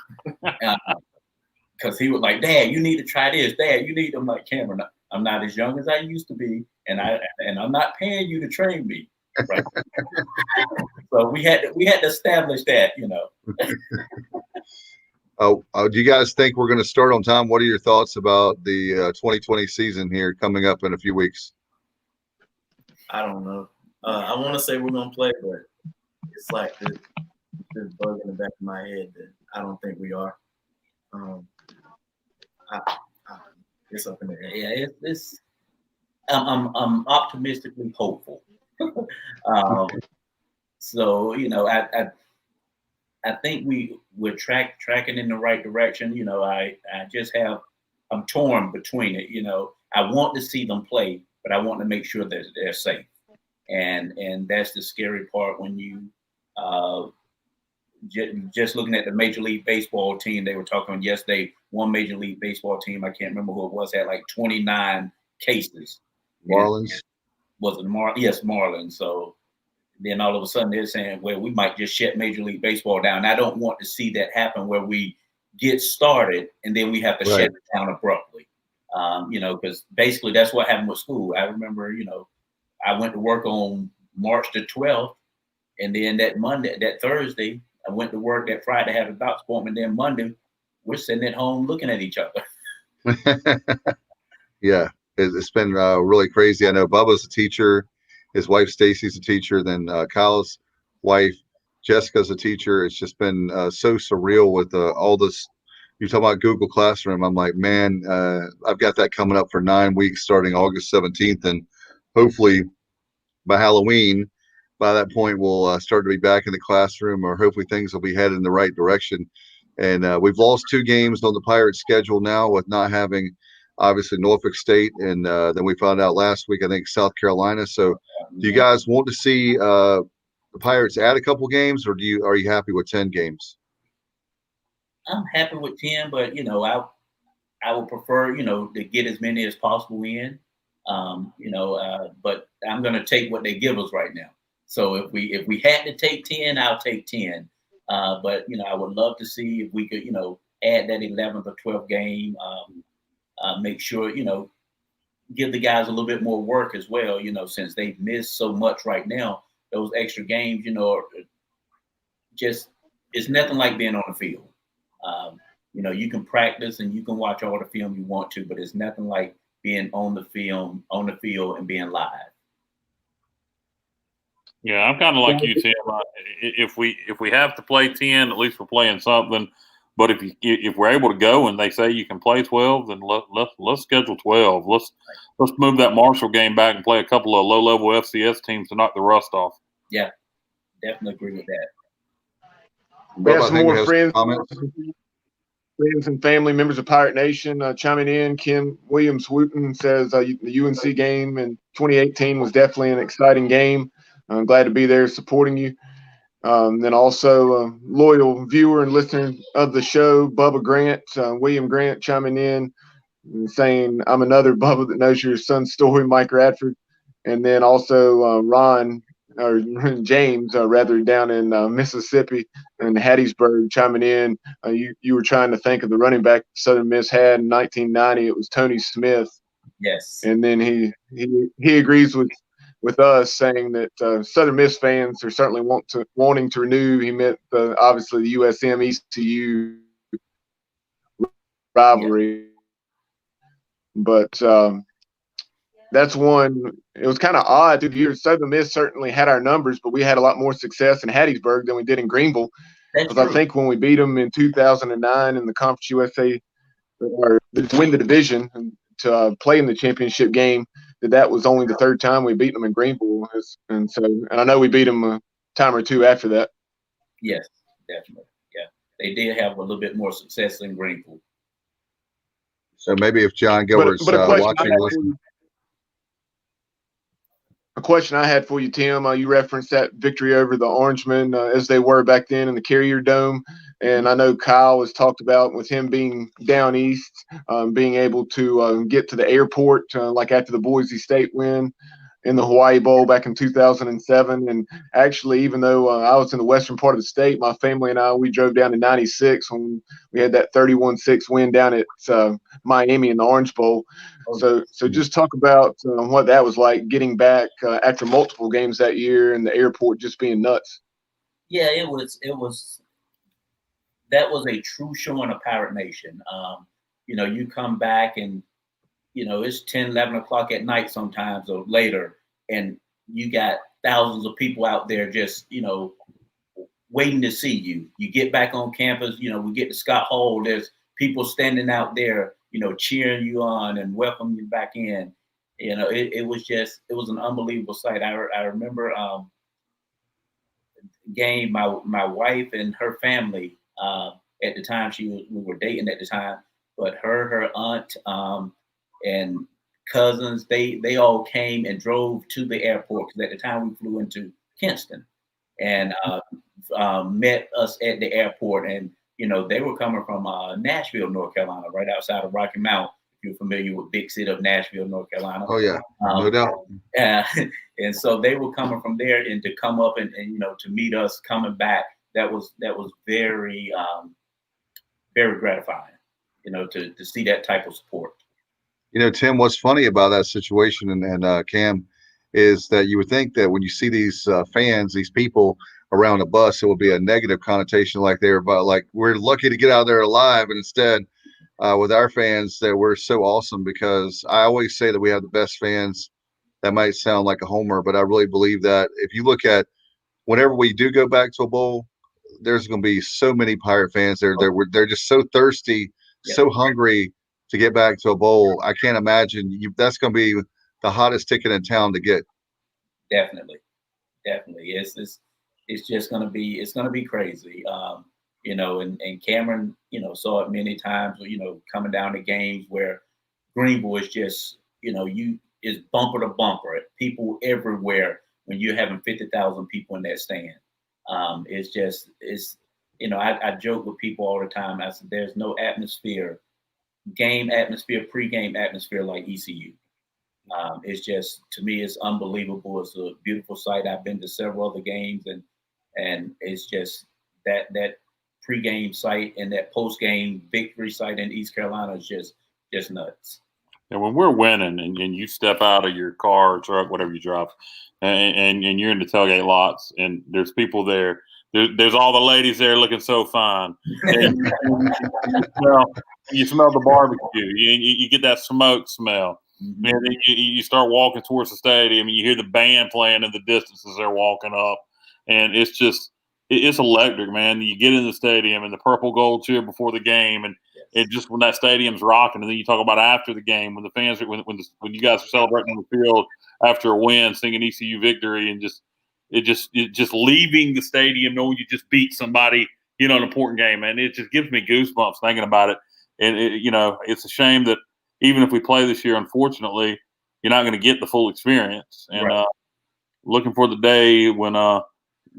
Because he was like, Dad, you need to try this. Dad, you need. I'm like, Cameron, I'm not as young as I used to be, and I'm not paying you to train me. Right. So we had to establish that, Do you guys think we're going to start on time? What are your thoughts about the 2020 season here coming up in a few weeks? I don't know. I want to say we're going to play, but it's like this bug in the back of my head that I don't think we are. It's up in the air. Yeah, it's. I'm optimistically hopeful. So I think we're tracking in the right direction. I'm torn between it. I want to see them play, but I want to make sure that they're safe. And that's the scary part when you just looking at the Major League Baseball team. They were talking yesterday. One Major League Baseball team, I can't remember who it was, had like 29 cases. Marlins. Was it Yes, Marlins. So then all of a sudden they're saying, well, we might just shut Major League Baseball down. I don't want to see that happen where we get started and then we have to shut it down abruptly. Because basically that's what happened with school. I remember, I went to work on March the 12th, and then that Thursday, I went to work. That Friday, had a doctor's appointment. Then Monday, we're sitting at home looking at each other. Yeah, it's been really crazy. I know Bubba's a teacher. His wife Stacy's a teacher. Then Kyle's wife Jessica's a teacher. It's just been so surreal with all this. You talk about Google Classroom. I'm like, man, I've got that coming up for 9 weeks starting August 17th, and hopefully by Halloween, by that point, we'll start to be back in the classroom, or hopefully things will be headed in the right direction. And we've lost 2 games on the Pirates schedule now with not having, obviously, Norfolk State. And then we found out last week, I think, South Carolina. So do you guys want to see the Pirates add a couple games, or are you happy with 10 games? I'm happy with 10, but, I would prefer, to get as many as possible in. But I'm going to take what they give us right now. So if we had to take 10, I'll take 10. But I would love to see if we could, add that 11th or 12th game. Make sure, give the guys a little bit more work as well. Since they've missed so much right now, those extra games, just it's nothing like being on the field. You can practice and you can watch all the film you want to, but it's nothing like being on the field and being live. Yeah, I'm kind of like you, Tim. If we have to play 10, at least we're playing something. But if we're able to go and they say you can play 12, then let's schedule 12. Let's move that Marshall game back and play a couple of low-level FCS teams to knock the rust off. Yeah, definitely agree with that. We have some more friends and family members of Pirate Nation chiming in. Kim Williams-Wooten says the UNC game in 2018 was definitely an exciting game. I'm glad to be there supporting you. Then also loyal viewer and listener of the show, Bubba Grant, William Grant chiming in and saying, I'm another Bubba that knows your son's story, Mike Radford. And then also Ron, or James, rather, down in Mississippi and Hattiesburg chiming in. You were trying to think of the running back Southern Miss had in 1990. It was Tony Smith. Yes. And then he agrees with us, saying that Southern Miss fans are certainly wanting to renew. He meant obviously the USM ECU rivalry, but that's one. It was kind of odd through the years. Southern Miss certainly had our numbers, but we had a lot more success in Hattiesburg than we did in Greenville. Because I think when we beat them in 2009 in the Conference USA, or to win the division and to play in the championship game, that was only the third time we beat them in Greenville, and I know we beat them a time or two after that. Yes, definitely. Yeah, they did have a little bit more success in Greenville. So maybe if John Gilbert's watching, a question I had for you, Tim, you referenced that victory over the Orangemen as they were back then in the Carrier Dome. And I know Kyle has talked about with him being down east, being able to get to the airport, like after the Boise State win in the Hawaii Bowl back in 2007. And actually, even though I was in the western part of the state, my family and we drove down to 96 when we had that 31-6 win down at Miami in the Orange Bowl. So just talk about what that was like getting back after multiple games that year and the airport just being nuts. Yeah, it was. That was a true showing of Pirate Nation. You come back and, it's 10, 11 o'clock at night sometimes or later, and you got thousands of people out there just, waiting to see you. You get back on campus, we get to Scott Hall, there's people standing out there, cheering you on and welcoming you back in. It was an unbelievable sight. I remember game, my wife and her family, at the time we were dating at the time, but her aunt and cousins, they all came and drove to the airport, because at the time we flew into Kinston, and met us at the airport. And they were coming from Nashville, North Carolina, right outside of Rocky Mount. If you're familiar with big city of Nashville, North Carolina. Oh yeah, no doubt. And so they were coming from there, and to come up and to meet us coming back, that was very very gratifying, to see that type of support. Tim, what's funny about that situation and Cam is that you would think that when you see these fans, these people around a bus, it would be a negative connotation, like we're lucky to get out there alive. And instead, with our fans, that we're so awesome, because I always say that we have the best fans. That might sound like a homer, but I really believe that if you look at whenever we do go back to a bowl, there's going to be so many Pirate fans there. They're just so thirsty, so hungry to get back to a bowl. I can't imagine that's going to be the hottest ticket in town to get. Definitely. It's just going to be crazy. And Cameron, saw it many times, coming down to games where Greenville is just, is bumper to bumper, people everywhere when you're having 50,000 people in that stand. I joke with people all the time. I said, there's no atmosphere, game atmosphere, pregame atmosphere like ECU. It's just, to me, it's unbelievable. It's a beautiful sight. I've been to several other games, and it's just that pregame site and that postgame victory site in East Carolina is just nuts. And when we're winning and you step out of your car or truck, whatever you drive, and you're in the tailgate lots, and there's people there. There's all the ladies there looking so fine. And you smell the barbecue. You get that smoke smell. Mm-hmm. And then you start walking towards the stadium, and you hear the band playing in the distance as they're walking up. And it's electric, man. You get in the stadium and the purple gold cheer before the game, and it just, when that stadium's rocking, and then you talk about after the game when the fans when you guys are celebrating on the field after a win, singing ECU victory, and just leaving the stadium knowing you just beat somebody, an important game, man. It just gives me goosebumps thinking about it. And it's a shame that even if we play this year, unfortunately, you're not going to get the full experience. And looking for the day when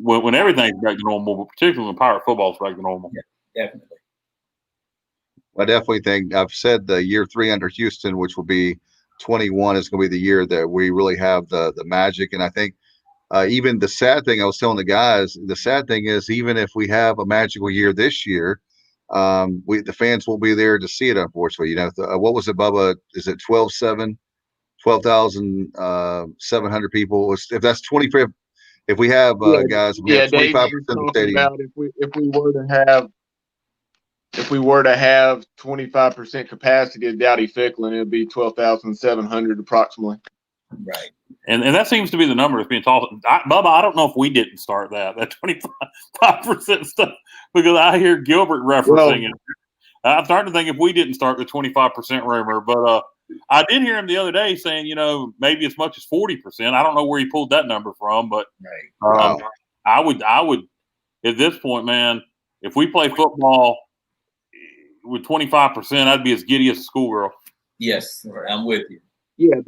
when everything's back to normal, but particularly when Pirate football's back to normal. Yeah, definitely. I definitely think I've said the year 3 under Houston, which will be 21, is going to be the year that we really have the magic. And I think even the sad thing, I was telling the guys, the sad thing is even if we have a magical year this year, the fans won't be there to see it, unfortunately. What was it, Bubba? Is it 12,700 people? If that's 25, if we have guys, we have 25% of the stadium. About if we were to have 25% capacity at Dowdy Ficklin, it'd be 12,700 approximately. Right. And that seems to be the number that's being talked. Bubba, I don't know if we didn't start that 25% stuff, because I hear Gilbert referencing it. I'm starting to think if we didn't start the 25% rumor, but I did hear him the other day saying, maybe as much as 40%. I don't know where he pulled that number from, but I would at this point, man, if we play football with 25%, I'd be as giddy as a schoolgirl. Yes, I'm with you. Yeah.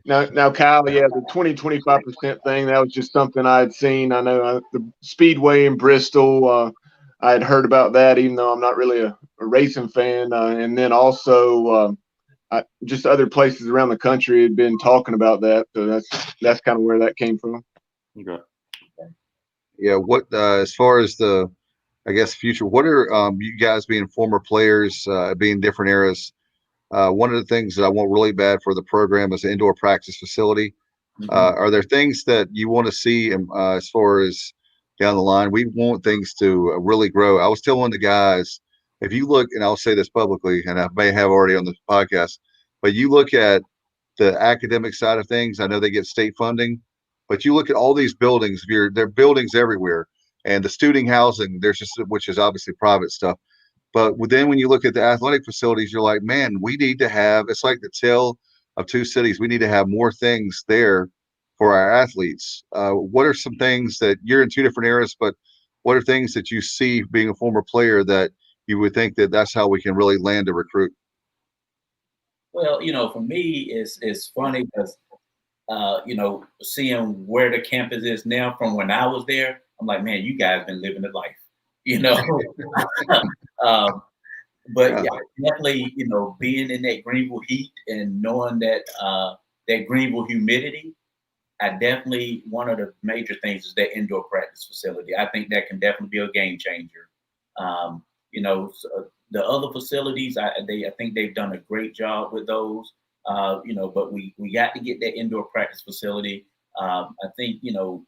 Now, Kyle, the 25% thing, that was just something I had seen. I know the Speedway in Bristol, I had heard about that, even though I'm not really a racing fan. And then also just other places around the country had been talking about that. So that's kind of where that came from. Okay. Yeah. What as far as the, I guess, future, what are you guys being former players, being different eras? One of the things that I want really bad for the program is an indoor practice facility. Are there things that you want to see as far as down the line? We want things to really grow. I was telling the guys, if you look, and I'll say this publicly, and I may have already on the podcast, but you look at the academic side of things. I know they get state funding, but you look at all these buildings, there are buildings everywhere, and the student housing, which is obviously private stuff. But then when you look at the athletic facilities, you're like, man, we need to have, it's like the tale of two cities. We need to have more things there for our athletes. What are some things that you're in two different eras, but what are things that you see being a former player that you would think that that's how we can really land a recruit? Well, for me, it's funny because, seeing where the campus is now from when I was there, I'm like, man, you guys been living the life, But definitely, being in that Greenville heat and knowing that that Greenville humidity, one of the major things is that indoor practice facility. I think that can definitely be a game changer. So the other facilities, I think they've done a great job with those. But we got to get that indoor practice facility. I think,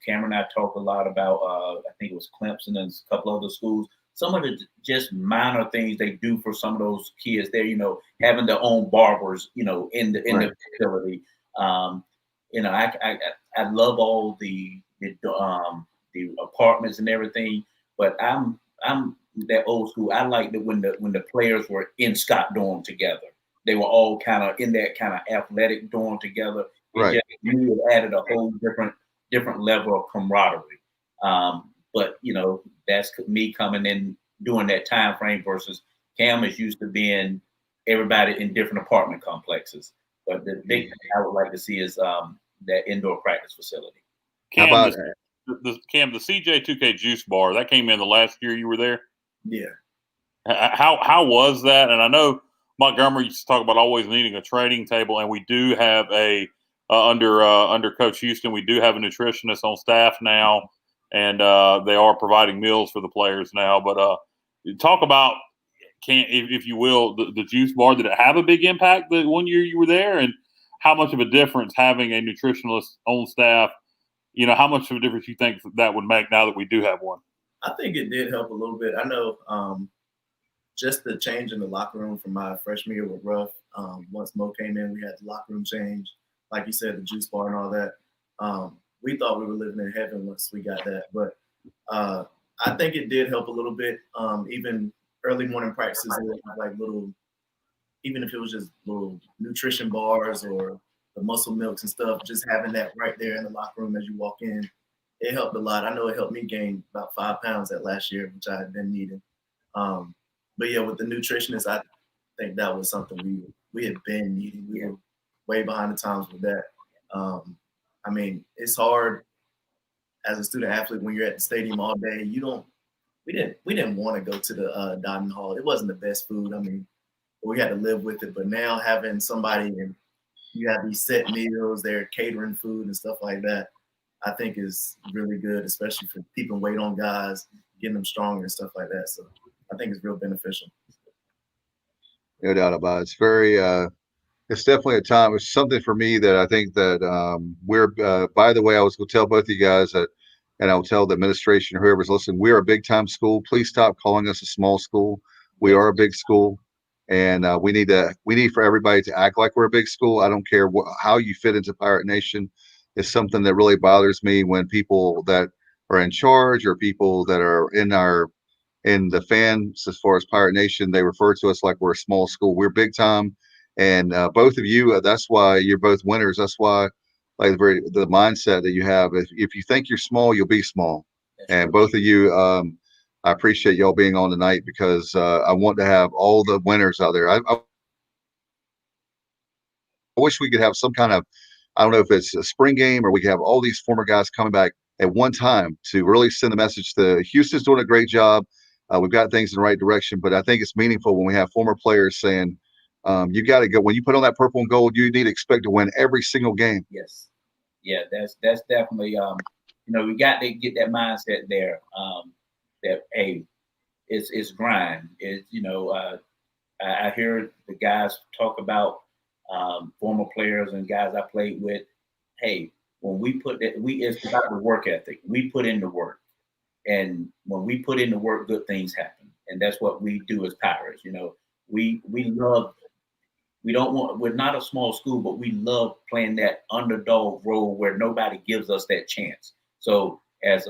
Cameron and I talked a lot about, I think it was Clemson and a couple other schools. Some of the just minor things they do for some of those kids there, having their own barbers, in the facility. I love all the apartments and everything, but I'm that old school. I like that when the players were in Scott dorm together, they were all kind of in that kind of athletic dorm together. It just added a whole different level of camaraderie. But that's me coming in during that time frame versus Cam is used to being everybody in different apartment complexes. But the big thing I would like to see is that indoor practice facility. Cam, the CJ2K Juice Bar that came in the last year you were there. Yeah. How was that? And I know Montgomery used to talk about always needing a training table, and we do have under Coach Houston, we do have a nutritionist on staff now, and they are providing meals for the players now. But talk about, if you will, the juice bar. Did it have a big impact the 1 year you were there, and how much of a difference having a nutritionist on staff? How much of a difference you think that would make now that we do have one? I think it did help a little bit. I know just the change in the locker room from my freshman year with Ruff. Once Mo came in, we had the locker room change. Like you said, the juice bar and all that. We thought we were living in heaven once we got that. But I think it did help a little bit. Even early morning practices, like little, even if it was just little nutrition bars or the muscle milks and stuff, just having that right there in the locker room as you walk in, it helped a lot. I know it helped me gain about 5 pounds that last year, which I had been needing. But yeah, with the nutritionist, I think that was something we had been needing. We were way behind the times with that. I mean, it's hard as a student athlete, when you're at the stadium all day, we didn't want to go to the dining hall. It wasn't the best food. I mean, we had to live with it. But now having somebody and you have these set meals, they're catering food and stuff like that, I think is really good, especially for keeping weight on guys, getting them stronger and stuff like that. So I think it's real beneficial. No doubt about it. It's very, it's definitely a time. It's something for me that I think that we're, by the way, I was going to tell both of you guys that, and I'll tell the administration or whoever's listening, we are a big time school. Please stop calling us a small school. We are a big school. And we need for everybody to act like we're a big school. I don't care how you fit into Pirate Nation. It's something that really bothers me when people that are in charge or people that are in the fans as far as Pirate Nation, they refer to us like we're a small school. We're big time. And both of you, that's why you're both winners. That's why like the mindset that you have. If you think you're small, you'll be small. And both of you, I appreciate y'all being on tonight because I want to have all the winners out there. I wish we could have some kind of, I don't know if it's a spring game or we could have all these former guys coming back at one time to really send the message to Houston's doing a great job. We've got things in the right direction, but I think it's meaningful when we have former players saying, you got to go, when you put on that purple and gold, you need to expect to win every single game. Yes. Yeah, that's definitely, we got to get that mindset there. That hey, it's grind. I hear the guys talk about former players and guys I played with. Hey, when we put that, it's about the work ethic. We put in the work, and when we put in the work, good things happen, and that's what we do as Pirates. We love. We're not a small school, but we love playing that underdog role where nobody gives us that chance. So as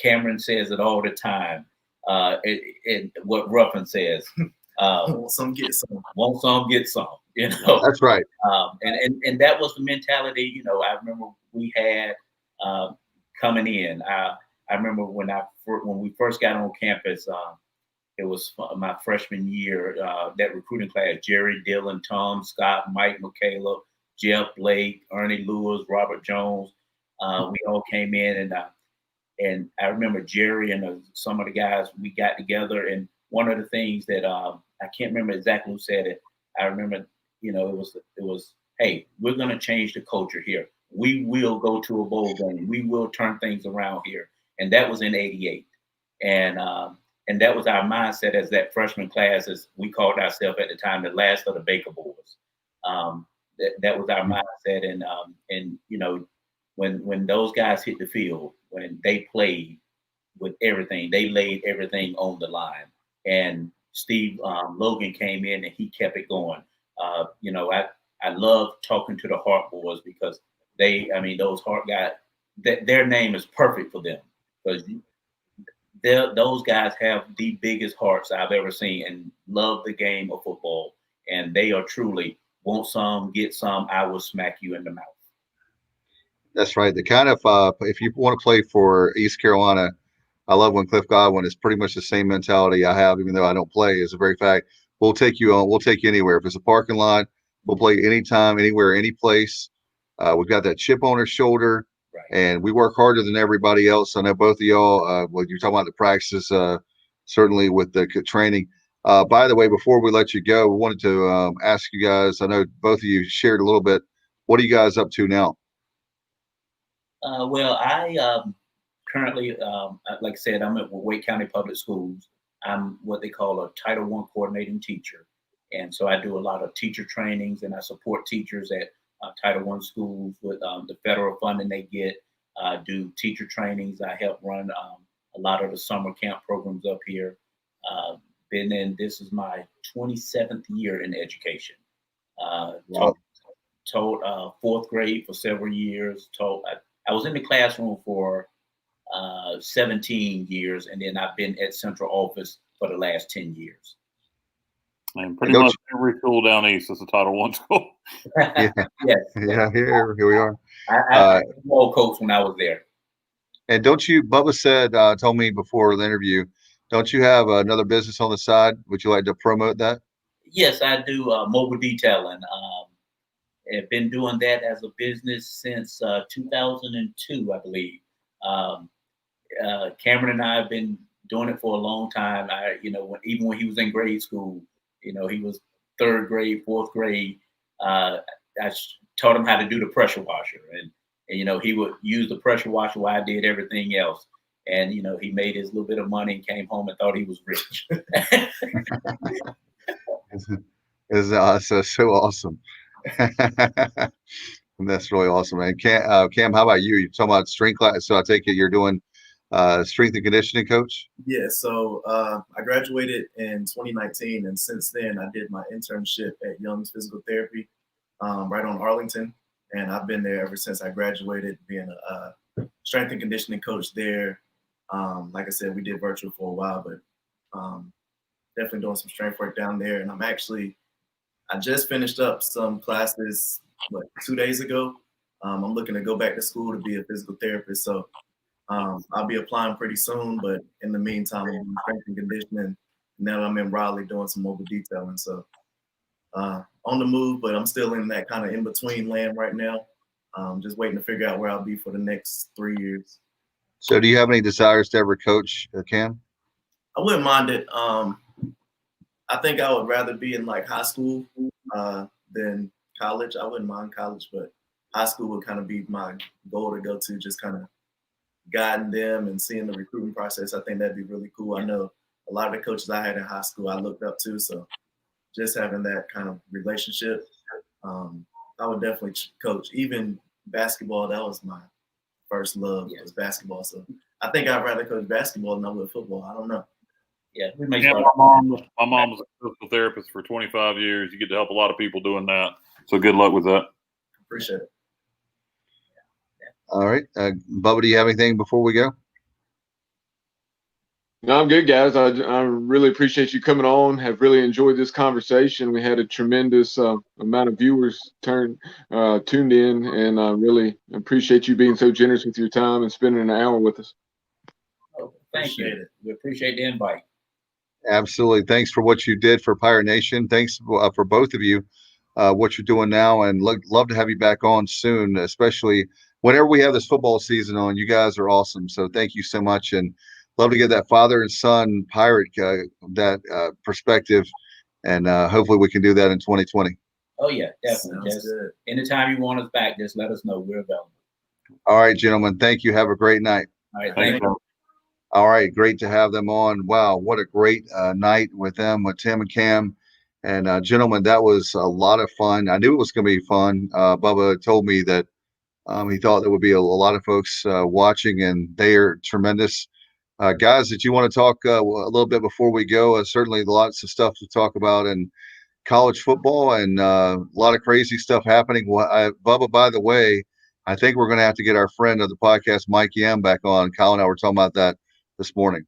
Cameron says it all the time, what Ruffin says, Want some, get some. Want some, get some. That's right. And that was the mentality. I remember we had coming in. I remember when we first got on campus. It was my freshman year, that recruiting class, Jerry Dillon, Tom Scott, Mike McCaleb, Jeff Blake, Ernie Lewis, Robert Jones. We all came in, and I remember Jerry and some of the guys, we got together. And one of the things that I can't remember exactly who said it. I remember, it was, hey, we're going to change the culture here. We will go to a bowl game. We will turn things around here. And that was in '88. And that was our mindset as that freshman class, as we called ourselves at the time, the last of the Baker Boys. That was our mindset. And when those guys hit the field, when they played with everything, they laid everything on the line. And Steve Logan came in and he kept it going. I love talking to the Hart boys because those Hart guys, their name is perfect for them because those guys have the biggest hearts I've ever seen and love the game of football. And they are truly want some, get some, I will smack you in the mouth. That's right. The kind of, if you want to play for East Carolina, I love when Cliff Godwin is pretty much the same mentality I have, even though I don't play. Is the very fact we'll take you anywhere. If it's a parking lot, we'll play anytime, anywhere, any place. We've got that chip on our shoulder. Right. And we work harder than everybody else. I know both of y'all, when you're talking about the practices, certainly with the training. By the way, before we let you go, we wanted to ask you guys, I know both of you shared a little bit. What are you guys up to now? Well, I currently, like I said, I'm at Wake County Public Schools. I'm what they call a Title I coordinating teacher. And so I do a lot of teacher trainings and I support teachers at Title I schools with the federal funding they get, do teacher trainings. I help run a lot of the summer camp programs up here. This is my 27th year in education. Taught fourth grade for several years. I was in the classroom for 17 years, and then I've been at central office for the last 10 years. And pretty much every school down east is a Title I school. Yeah. Yes. Yeah, here we are. I was a ball coach when I was there. And don't you, Bubba said, told me before the interview, don't you have another business on the side? Would you like to promote that? Yes, I do mobile detailing. I've been doing that as a business since 2002, I believe. Cameron and I have been doing it for a long time. Even when he was in grade school, he was 3rd grade, 4th grade. I taught him how to do the pressure washer, and he would use the pressure washer while I did everything else. And he made his little bit of money and came home and thought he was rich. That's so awesome. That's really awesome, man. Cam, how about you? You're talking about strength class, so I take it you're doing strength and conditioning coach? Yeah, so I graduated in 2019, and since then I did my internship at Young's Physical Therapy right on Arlington, and I've been there ever since I graduated, being a strength and conditioning coach there. Like I said, we did virtual for a while, but definitely doing some strength work down there. And I just finished up some classes 2 days ago. I'm looking to go back to school to be a physical therapist, so I'll be applying pretty soon. But in the meantime, I'm doing strength and conditioning. Now I'm in Raleigh doing some mobile detailing, so on the move. But I'm still in that kind of in between land right now. Just waiting to figure out where I'll be for the next 3 years. So do you have any desires to ever coach, Cam? I wouldn't mind it. I think I would rather be in like high school than college. I wouldn't mind college, but high school would kind of be my goal to go to, just kind of guiding them and seeing the recruiting process. I think that'd be really cool. I know a lot of the coaches I had in high school I looked up to, so just having that kind of relationship, I would definitely coach. Even basketball, that was my first love, was basketball. So I think I'd rather coach basketball than I would football. I don't know. Yeah, my mom was a physical therapist for 25 years. You get to help a lot of people doing that. So good luck with that. Appreciate it. All right. Bubba, do you have anything before we go? No, I'm good, guys. I really appreciate you coming on. Have really enjoyed this conversation. We had a tremendous amount of viewers tuned in, and I really appreciate you being so generous with your time and spending an hour with us. Oh, thank you. We appreciate the invite. Absolutely. Thanks for what you did for Pirate Nation. Thanks for both of you, what you're doing now, and love to have you back on soon, especially whenever we have this football season on. You guys are awesome. So thank you so much, and love to get that father and son Pirate perspective, and hopefully we can do that in 2020. Oh yeah, definitely. Just anytime you want us back, just let us know. We're available. All right, gentlemen. Thank you. Have a great night. All right. Thank you. All right, great to have them on. Wow, what a great night with them, with Tim and Cam. And gentlemen, that was a lot of fun. I knew it was going to be fun. Bubba told me that he thought there would be a lot of folks watching, and they are tremendous. Guys, did you want to talk a little bit before we go? Certainly lots of stuff to talk about in college football, and a lot of crazy stuff happening. Bubba, by the way, I think we're going to have to get our friend of the podcast, Mike Yam, back on. Kyle and I were talking about that this morning.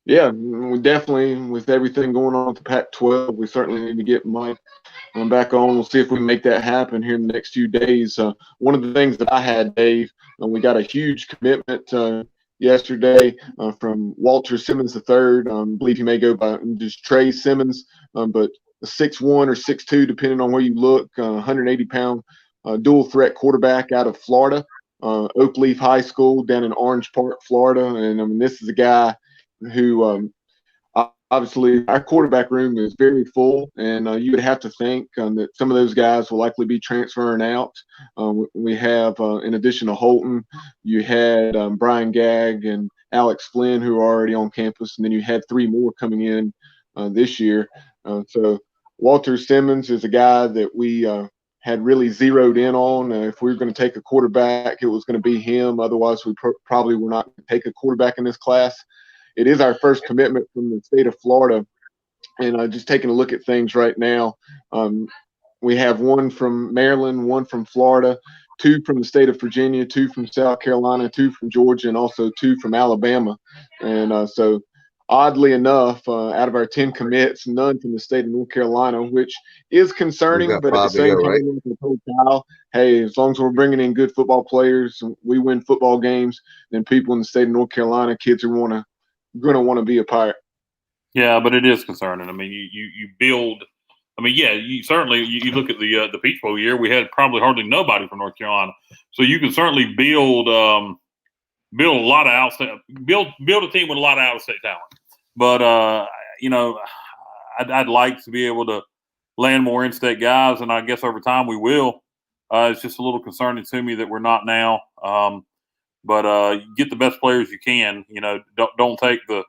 Yeah, we definitely, with everything going on with the Pac-12, we certainly need to get Mike back on. We'll see if we can make that happen here in the next few days. One of the things that I had, Dave, we got a huge commitment yesterday from Walter Simmons III. I believe he may go by just Trey Simmons, but a 6'1" or 6'2", depending on where you look, 180-pound dual threat quarterback out of Florida. Oak Leaf High School down in Orange Park, Florida. And I mean, this is a guy who obviously our quarterback room is very full, and you would have to think that some of those guys will likely be transferring out. We have, in addition to Holton, you had Brian Gagg and Alex Flynn, who are already on campus, and then you had 3 more coming in this year. So Walter Simmons is a guy that we had really zeroed in on. If we were going to take a quarterback, it was going to be him. Otherwise, we probably were not going to take a quarterback in this class. It is our first commitment from the state of Florida. And just taking a look at things right now, we have 1 from Maryland, 1 from Florida, 2 from the state of Virginia, 2 from South Carolina, 2 from Georgia, and also 2 from Alabama. And so oddly enough, out of our 10 commits, none from the state of North Carolina, which is concerning. But at the same time, right? I told Kyle, hey, as long as we're bringing in good football players, we win football games, then people in the state of North Carolina, kids are going to want to be a Pirate. Yeah, but it is concerning. I mean, you build. I mean, yeah, you certainly you look at the Peach Bowl year. We had probably hardly nobody from North Carolina, so you can certainly build build a lot of build a team with a lot of out-of-state talent. But I'd like to be able to land more in-state guys, and I guess over time we will. It's just a little concerning to me that we're not now. But get the best players you can. Don't take the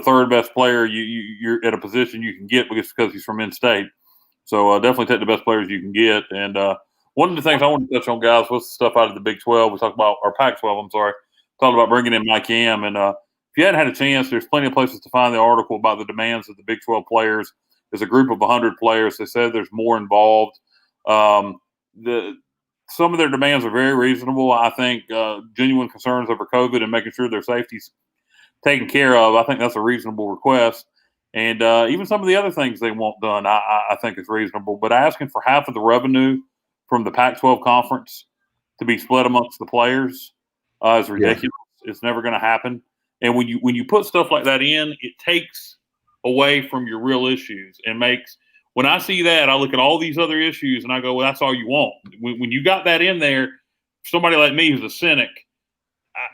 third best player you're at a position you can get because he's from in-state. So definitely take the best players you can get. And one of the things I want to touch on, guys, was the stuff out of the Big 12. We talked about, or Pac-12, I'm sorry. Talked about bringing in Mike Yam. And if you hadn't had a chance, there's plenty of places to find the article about the demands of the Big 12 players. There's a group of 100 players. They said there's more involved. Some of their demands are very reasonable. I think genuine concerns over COVID and making sure their safety's taken care of, I think that's a reasonable request. And even some of the other things they want done, I think is reasonable. But asking for half of the revenue from the Pac-12 conference to be split amongst the players is ridiculous. Yeah. It's never going to happen. And when you put stuff like that in, it takes away from your real issues and makes – when I see that, I look at all these other issues and I go, well, that's all you want. When you got that in there, somebody like me who's a cynic,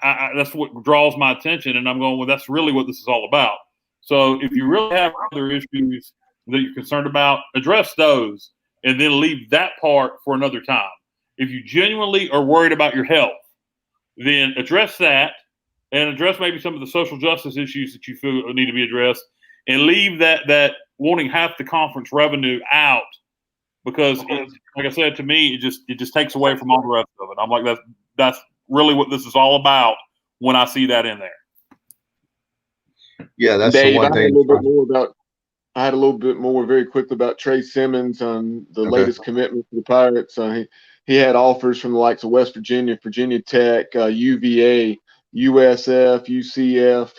that's what draws my attention. And I'm going, well, that's really what this is all about. So if you really have other issues that you're concerned about, address those and then leave that part for another time. If you genuinely are worried about your health, then address that and address maybe some of the social justice issues that you feel need to be addressed, and leave that wanting half the conference revenue out, because like I said, to me, it just takes away from all the rest of it. I'm like, that's really what this is all about when I see that in there. Yeah, that's Dave, the one thing. I had a little bit more very quickly about Trey Simmons on the latest commitment to the Pirates. He had offers from the likes of West Virginia, Virginia Tech, UVA, USF, UCF,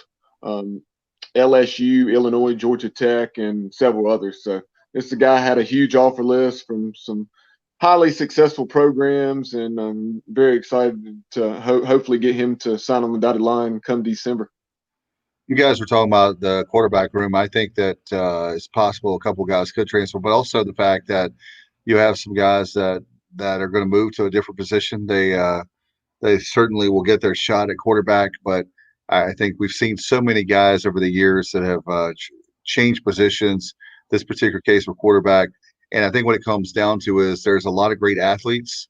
LSU, Illinois, Georgia Tech, and several others. So this guy had a huge offer list from some highly successful programs, and I'm very excited to hopefully get him to sign on the dotted line come December. You guys were talking about the quarterback room. I think that it's possible a couple guys could transfer, but also the fact that you have some guys that are going to move to a different position. They certainly will get their shot at quarterback, but I think we've seen so many guys over the years that have changed positions. This particular case with quarterback, and I think what it comes down to is there's a lot of great athletes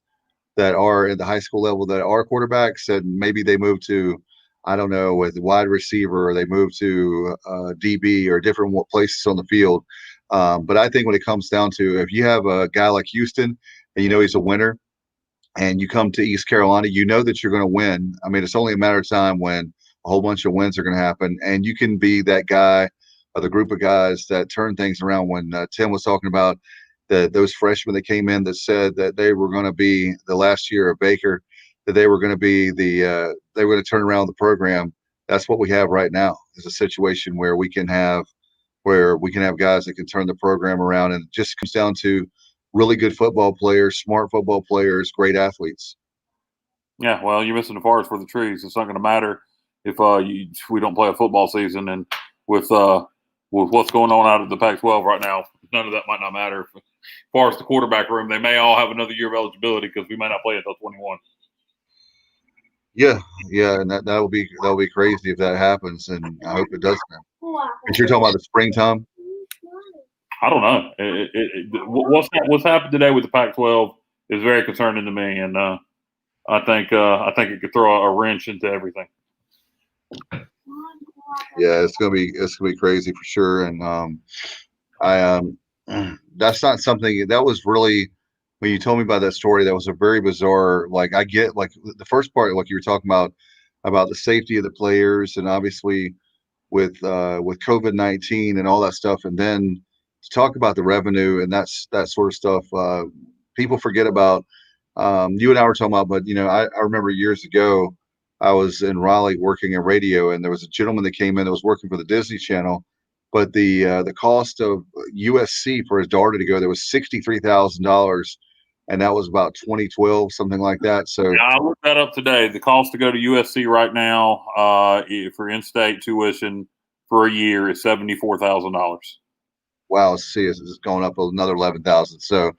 that are at the high school level that are quarterbacks, and maybe they move to, I don't know, with wide receiver, or they move to DB or different places on the field. But I think when it comes down to, if you have a guy like Houston and you know he's a winner, and you come to East Carolina, you know that you're going to win. I mean, it's only a matter of time when a whole bunch of wins are going to happen, and you can be that guy or the group of guys that turn things around. When Tim was talking about those freshmen that came in that said that they were going to be the last year of Baker, that they were going to be they were going to turn around the program. That's what we have right now, is a situation where we can have guys that can turn the program around, and it just comes down to really good football players, smart football players, great athletes. Yeah, well, you're missing the forest for the trees. It's not going to matter if we don't play a football season, and with what's going on out of the Pac-12 right now, none of that might not matter. As far as the quarterback room, they may all have another year of eligibility because we might not play until 21. Yeah, and that will be crazy if that happens, and I hope it doesn't. But you're talking about the springtime? I don't know. What's happened today with the Pac-12 is very concerning to me, and I think it could throw a wrench into everything. Yeah, it's gonna be crazy for sure, and that's not something that was really, when you told me about that story, that was a very bizarre. Like, I get, like, the first part, like you were talking about the safety of the players, and obviously with COVID-19 and all that stuff, and then to talk about the revenue and that sort of stuff, people forget about. You and I were talking about, but I remember years ago, I was in Raleigh working in radio, and there was a gentleman that came in that was working for the Disney Channel, but the cost of USC for his daughter to go there was $63,000, and that was about 2012, something like that. So yeah, I looked that up today. The cost to go to USC right now for in-state tuition for a year is $74,000. Wow, see, it's going up another 11,000. So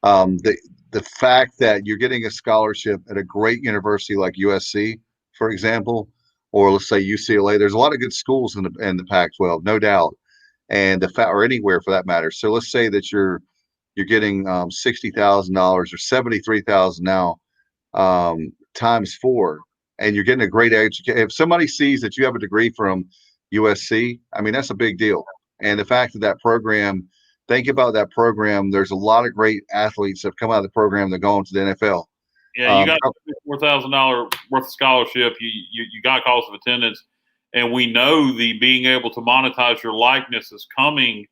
the fact that you're getting a scholarship at a great university like USC for example, or let's say UCLA. There's a lot of good schools in the Pac-12, no doubt, and or anywhere for that matter. So let's say that you're getting $60,000 or $73,000 now, times 4, and you're getting a great education. If somebody sees that you have a degree from USC, I mean, that's a big deal. And the fact that program, think about that program. There's a lot of great athletes that have come out of the program that go into the NFL. Yeah, you got $4,000 worth of scholarship. You got cost of attendance, and we know the being able to monetize your likeness is coming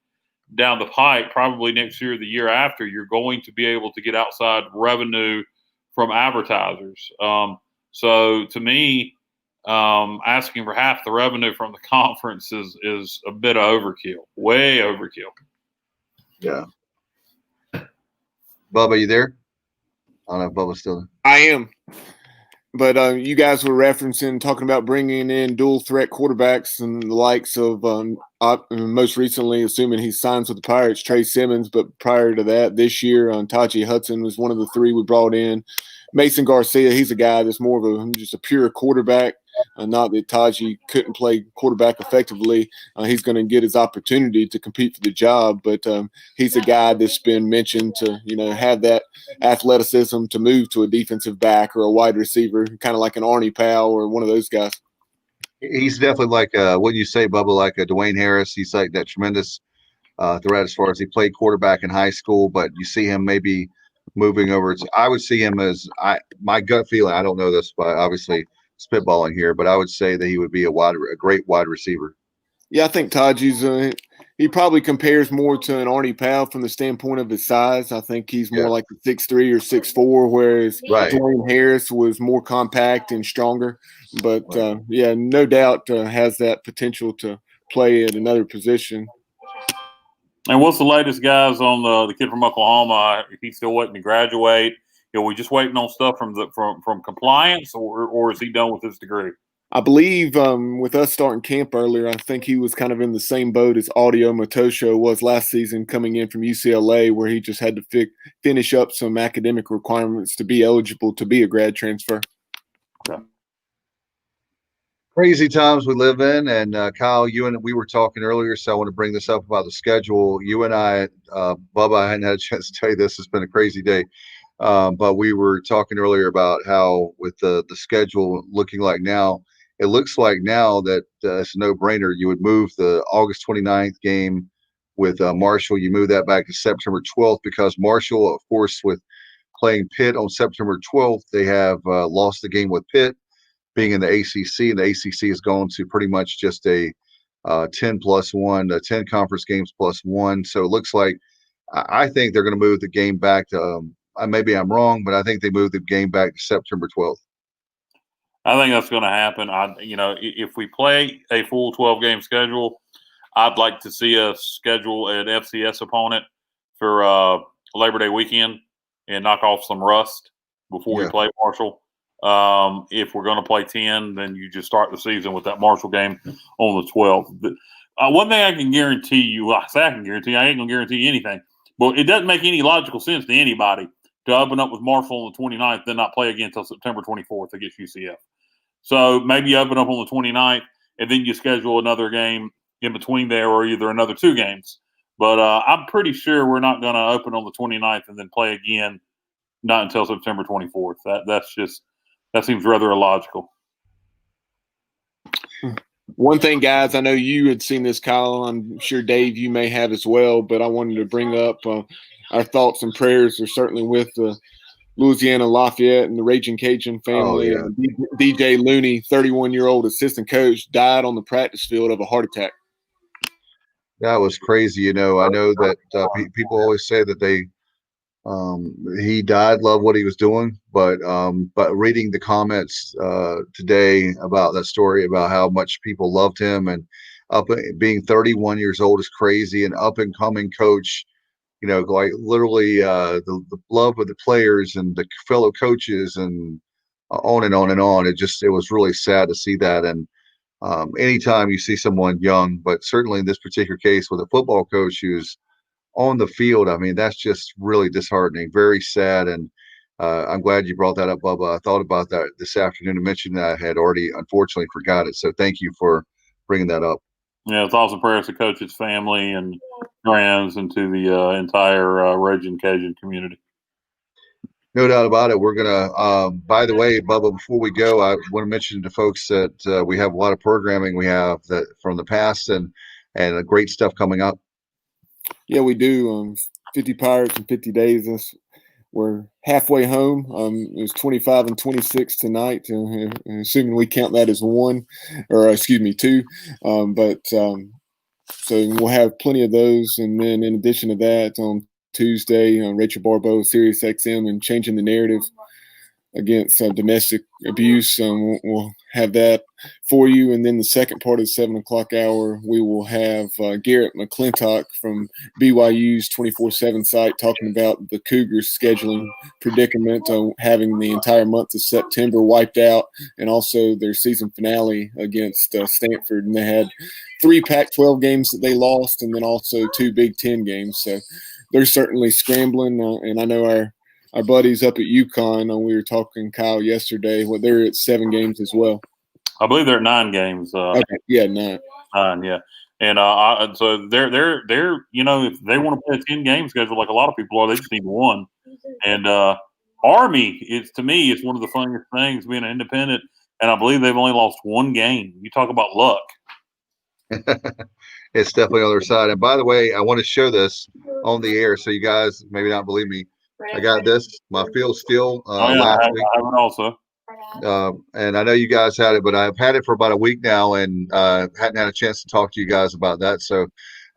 down the pike. Probably next year, the year after, you're going to be able to get outside revenue from advertisers. So to me, asking for half the revenue from the conference is a bit of overkill, way overkill. Yeah. Bubba, you there? I don't know if Bubba's still there. I am. But you guys were talking about bringing in dual threat quarterbacks and the likes of most recently, assuming he signs with the Pirates, Trey Simmons. But prior to that, this year, Taji Hudson was one of the 3 we brought in. Mason Garcia, he's a guy that's more of just a pure quarterback. Not that Taji couldn't play quarterback effectively. He's going to get his opportunity to compete for the job, but he's a guy that's been mentioned to, have that athleticism to move to a defensive back or a wide receiver, kind of like an Arnie Powell or one of those guys. He's definitely like what you say, Bubba, like a Dwayne Harris. He's like that tremendous threat as far as he played quarterback in high school, but you see him maybe moving over. I would see him as my gut feeling. I don't know this, but obviously spitballing here, but I would say that he would be a great wide receiver. Yeah, I think Taji's he probably compares more to an Arnie Powell from the standpoint of his size. I think he's more like a 6'3" or 6'4", whereas Dwayne Harris was more compact and stronger. But no doubt has that potential to play at another position. And what's the latest, guys, on the kid from Oklahoma? If he's still waiting to graduate, are we just waiting on stuff from compliance, or is he done with his degree? I believe with us starting camp earlier, I think he was kind of in the same boat as Audio Matosho was last season, coming in from UCLA, where he just had to finish up some academic requirements to be eligible to be a grad transfer. Yeah. Crazy times we live in, and Kyle, we were talking earlier, so I want to bring this up about the schedule. You and I, Bubba, I hadn't had a chance to tell you this. It's been a crazy day. But we were talking earlier about how with the schedule looking like now, it looks like now that it's a no-brainer. You would move the August 29th game with Marshall. You move that back to September 12th because Marshall, of course, with playing Pitt on September 12th, they have lost the game with Pitt being in the ACC, and the ACC has gone to pretty much just a 10+1, 10 conference games +1. So it looks like I think they're going to move the game back to maybe I'm wrong, but I think they moved the game back to September 12th. I think that's going to happen. If we play a full 12-game schedule, I'd like to see us schedule an FCS opponent for Labor Day weekend and knock off some rust before we play Marshall. If we're going to play 10, then you just start the season with that Marshall game on the 12th. One thing I can guarantee you, I ain't going to guarantee you anything, but it doesn't make any logical sense to anybody to open up with Marshall on the 29th, then not play again until September 24th against UCF. So maybe you open up on the 29th, and then you schedule another game in between there, or either another 2 games. But I'm pretty sure we're not going to open on the 29th and then play again, not until September 24th. That seems rather illogical. One thing, guys, I know you had seen this, Kyle. I'm sure, Dave, you may have as well, but I wanted to bring up our thoughts and prayers are certainly with Louisiana Lafayette and the Raging Cajun family. Oh, yeah. DJ Looney, 31-year-old assistant coach, died on the practice field of a heart attack. That was crazy. I know that people always say that he died, loved what he was doing, but reading the comments today about that story, about how much people loved him, and being 31 years old is crazy, and up and coming coach, like literally the love of the players and the fellow coaches, and on and on and on. It was really sad to see that. And anytime you see someone young, but certainly in this particular case with a football coach who's on the field, I mean, that's just really disheartening, very sad. And I'm glad you brought that up, Bubba. I thought about that this afternoon and mentioned that I had already unfortunately forgot it. So thank you for bringing that up. Yeah, it's also prayers to Coach's family and friends and to the entire Raging Cajun community. No doubt about it. We're gonna. By the way, Bubba, before we go, I want to mention to folks that we have a lot of programming we have that from the past and great stuff coming up. Yeah, we do. 50 Pirates in 50 days. We're halfway home. It was 25 and 26 tonight, assuming we count that as one, or excuse me, two. So we'll have plenty of those. And then in addition to that, on Tuesday, Rachel Barbeau, Sirius XM, and Changing the Narrative against domestic abuse. We'll have that for you. And then the second part of the 7 o'clock hour, we will have Garrett McClintock from BYU's 24/7 site talking about the Cougars' scheduling predicament, having the entire month of September wiped out, and also their season finale against Stanford. And they had 3 Pac-12 games that they lost, and then also 2 Big Ten games. So they're certainly scrambling, and I know our buddies up at UConn, we were talking, Kyle, yesterday. Well, they're at 7 games as well. I believe they're at 9 games. Okay. Yeah, 9. 9, yeah. And so they're if they want to play a 10-game schedule like a lot of people are, they just need 1. And Army, to me, it's one of the funniest things being an independent, and I believe they've only lost 1 game. You talk about luck. It's definitely on their side. And by the way, I want to show this on the air so you guys maybe not believe me. I got this, my Field Steel last week. I have it also. And I know you guys had it, but I've had it for about a week now and hadn't had a chance to talk to you guys about that. So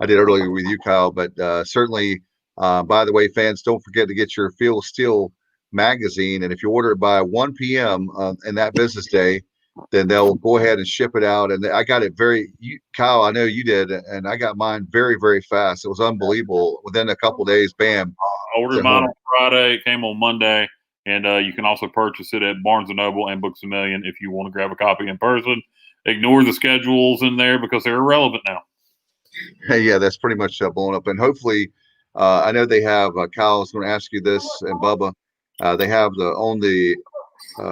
I did earlier with you, Kyle. But certainly, by the way, fans, don't forget to get your Field Steel magazine. And if you order it by 1 p.m. In that business day, then they'll go ahead and ship it out. And I got it Kyle, I know you did, and I got mine very, very fast. It was unbelievable. Within a couple of days, bam. I ordered mine on Friday. It came on Monday. And you can also purchase it at Barnes & Noble and Books A Million if you want to grab a copy in person. Ignore the schedules in there because they're irrelevant now. Yeah, that's pretty much blown up. And hopefully, I know they have, Kyle, I was going to ask you this, and Bubba, they have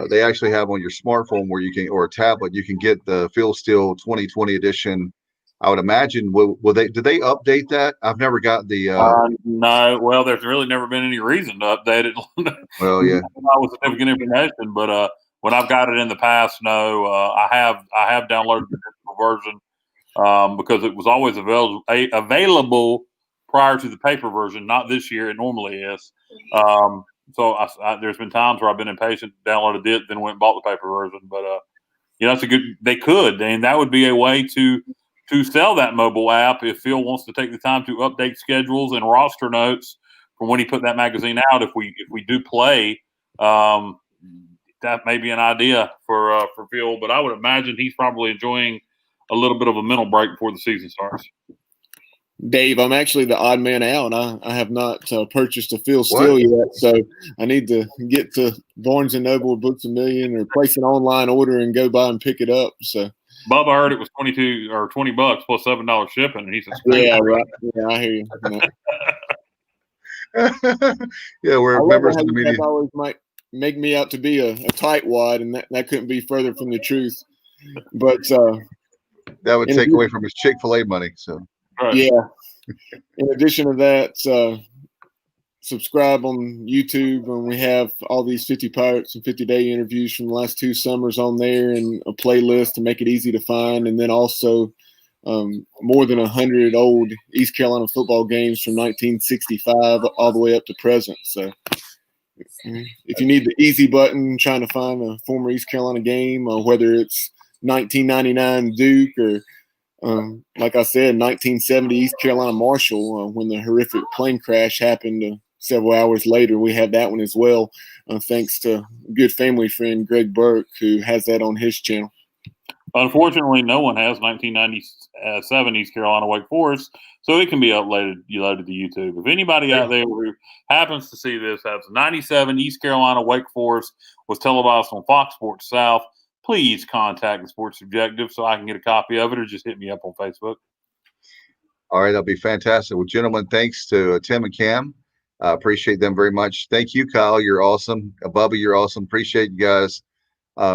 they actually have on your smartphone where you can, or a tablet, you can get the Field Steel 2020 edition. I would imagine, do they update that? I've never got the. No, well, there's really never been any reason to update it. Well, yeah. With significant information, but when I've got it in the past, no, I have downloaded the digital version because it was always available prior to the paper version. Not this year; it normally is. So there's been times where I've been impatient, downloaded it, then went and bought the paper version. But that's a good. They could, and that would be a way to sell that mobile app if Phil wants to take the time to update schedules and roster notes from when he put that magazine out. If we do play, that may be an idea for Phil. But I would imagine he's probably enjoying a little bit of a mental break before the season starts. Dave, I'm actually the odd man out. I have not purchased a Field Steel yet, so I need to get to Barnes & Noble or Books A Million or place an online order and go by and pick it up. So Bubba heard it was $22 or $20 plus $7 shipping, and he said, "Yeah, right. Yeah, I hear you." Yeah, we're members of the media. Always might make me out to be a tightwad, and that couldn't be further from the truth. But that would take away from his Chick-fil-A money. So right. Yeah. In addition to that, subscribe on YouTube, and we have all these 50 Pirates and 50-day interviews from the last 2 summers on there, and a playlist to make it easy to find. And then also more than 100 old East Carolina football games from 1965 all the way up to present. So if you need the easy button trying to find a former East Carolina game, whether it's 1999 Duke or like I said, 1970 East Carolina Marshall, when the horrific plane crash happened several hours later, we had that one as well, thanks to a good family friend, Greg Burke, who has that on his channel. Unfortunately, no one has 1997 East Carolina Wake Forest, so it can be loaded to YouTube. If anybody out there who happens to see this has 97 East Carolina Wake Forest was televised on Fox Sports South, please contact the Sports Objective so I can get a copy of it, or just hit me up on Facebook. All right, that'll be fantastic. Well, gentlemen, thanks to Tim and Cam. Appreciate them very much. Thank you, Kyle. You're awesome. Bubba, you're awesome. Appreciate you guys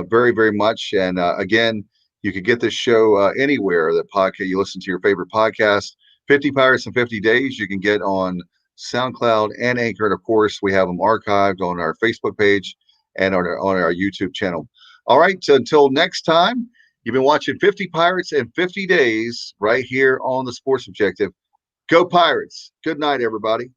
very, very much. And again, you can get this show anywhere that podcast you listen to your favorite podcast. 50 Pirates in 50 Days. You can get on SoundCloud and Anchor. And of course, we have them archived on our Facebook page and on our YouTube channel. All right. So until next time, you've been watching 50 Pirates in 50 Days right here on the Sports Objective. Go Pirates. Good night, everybody.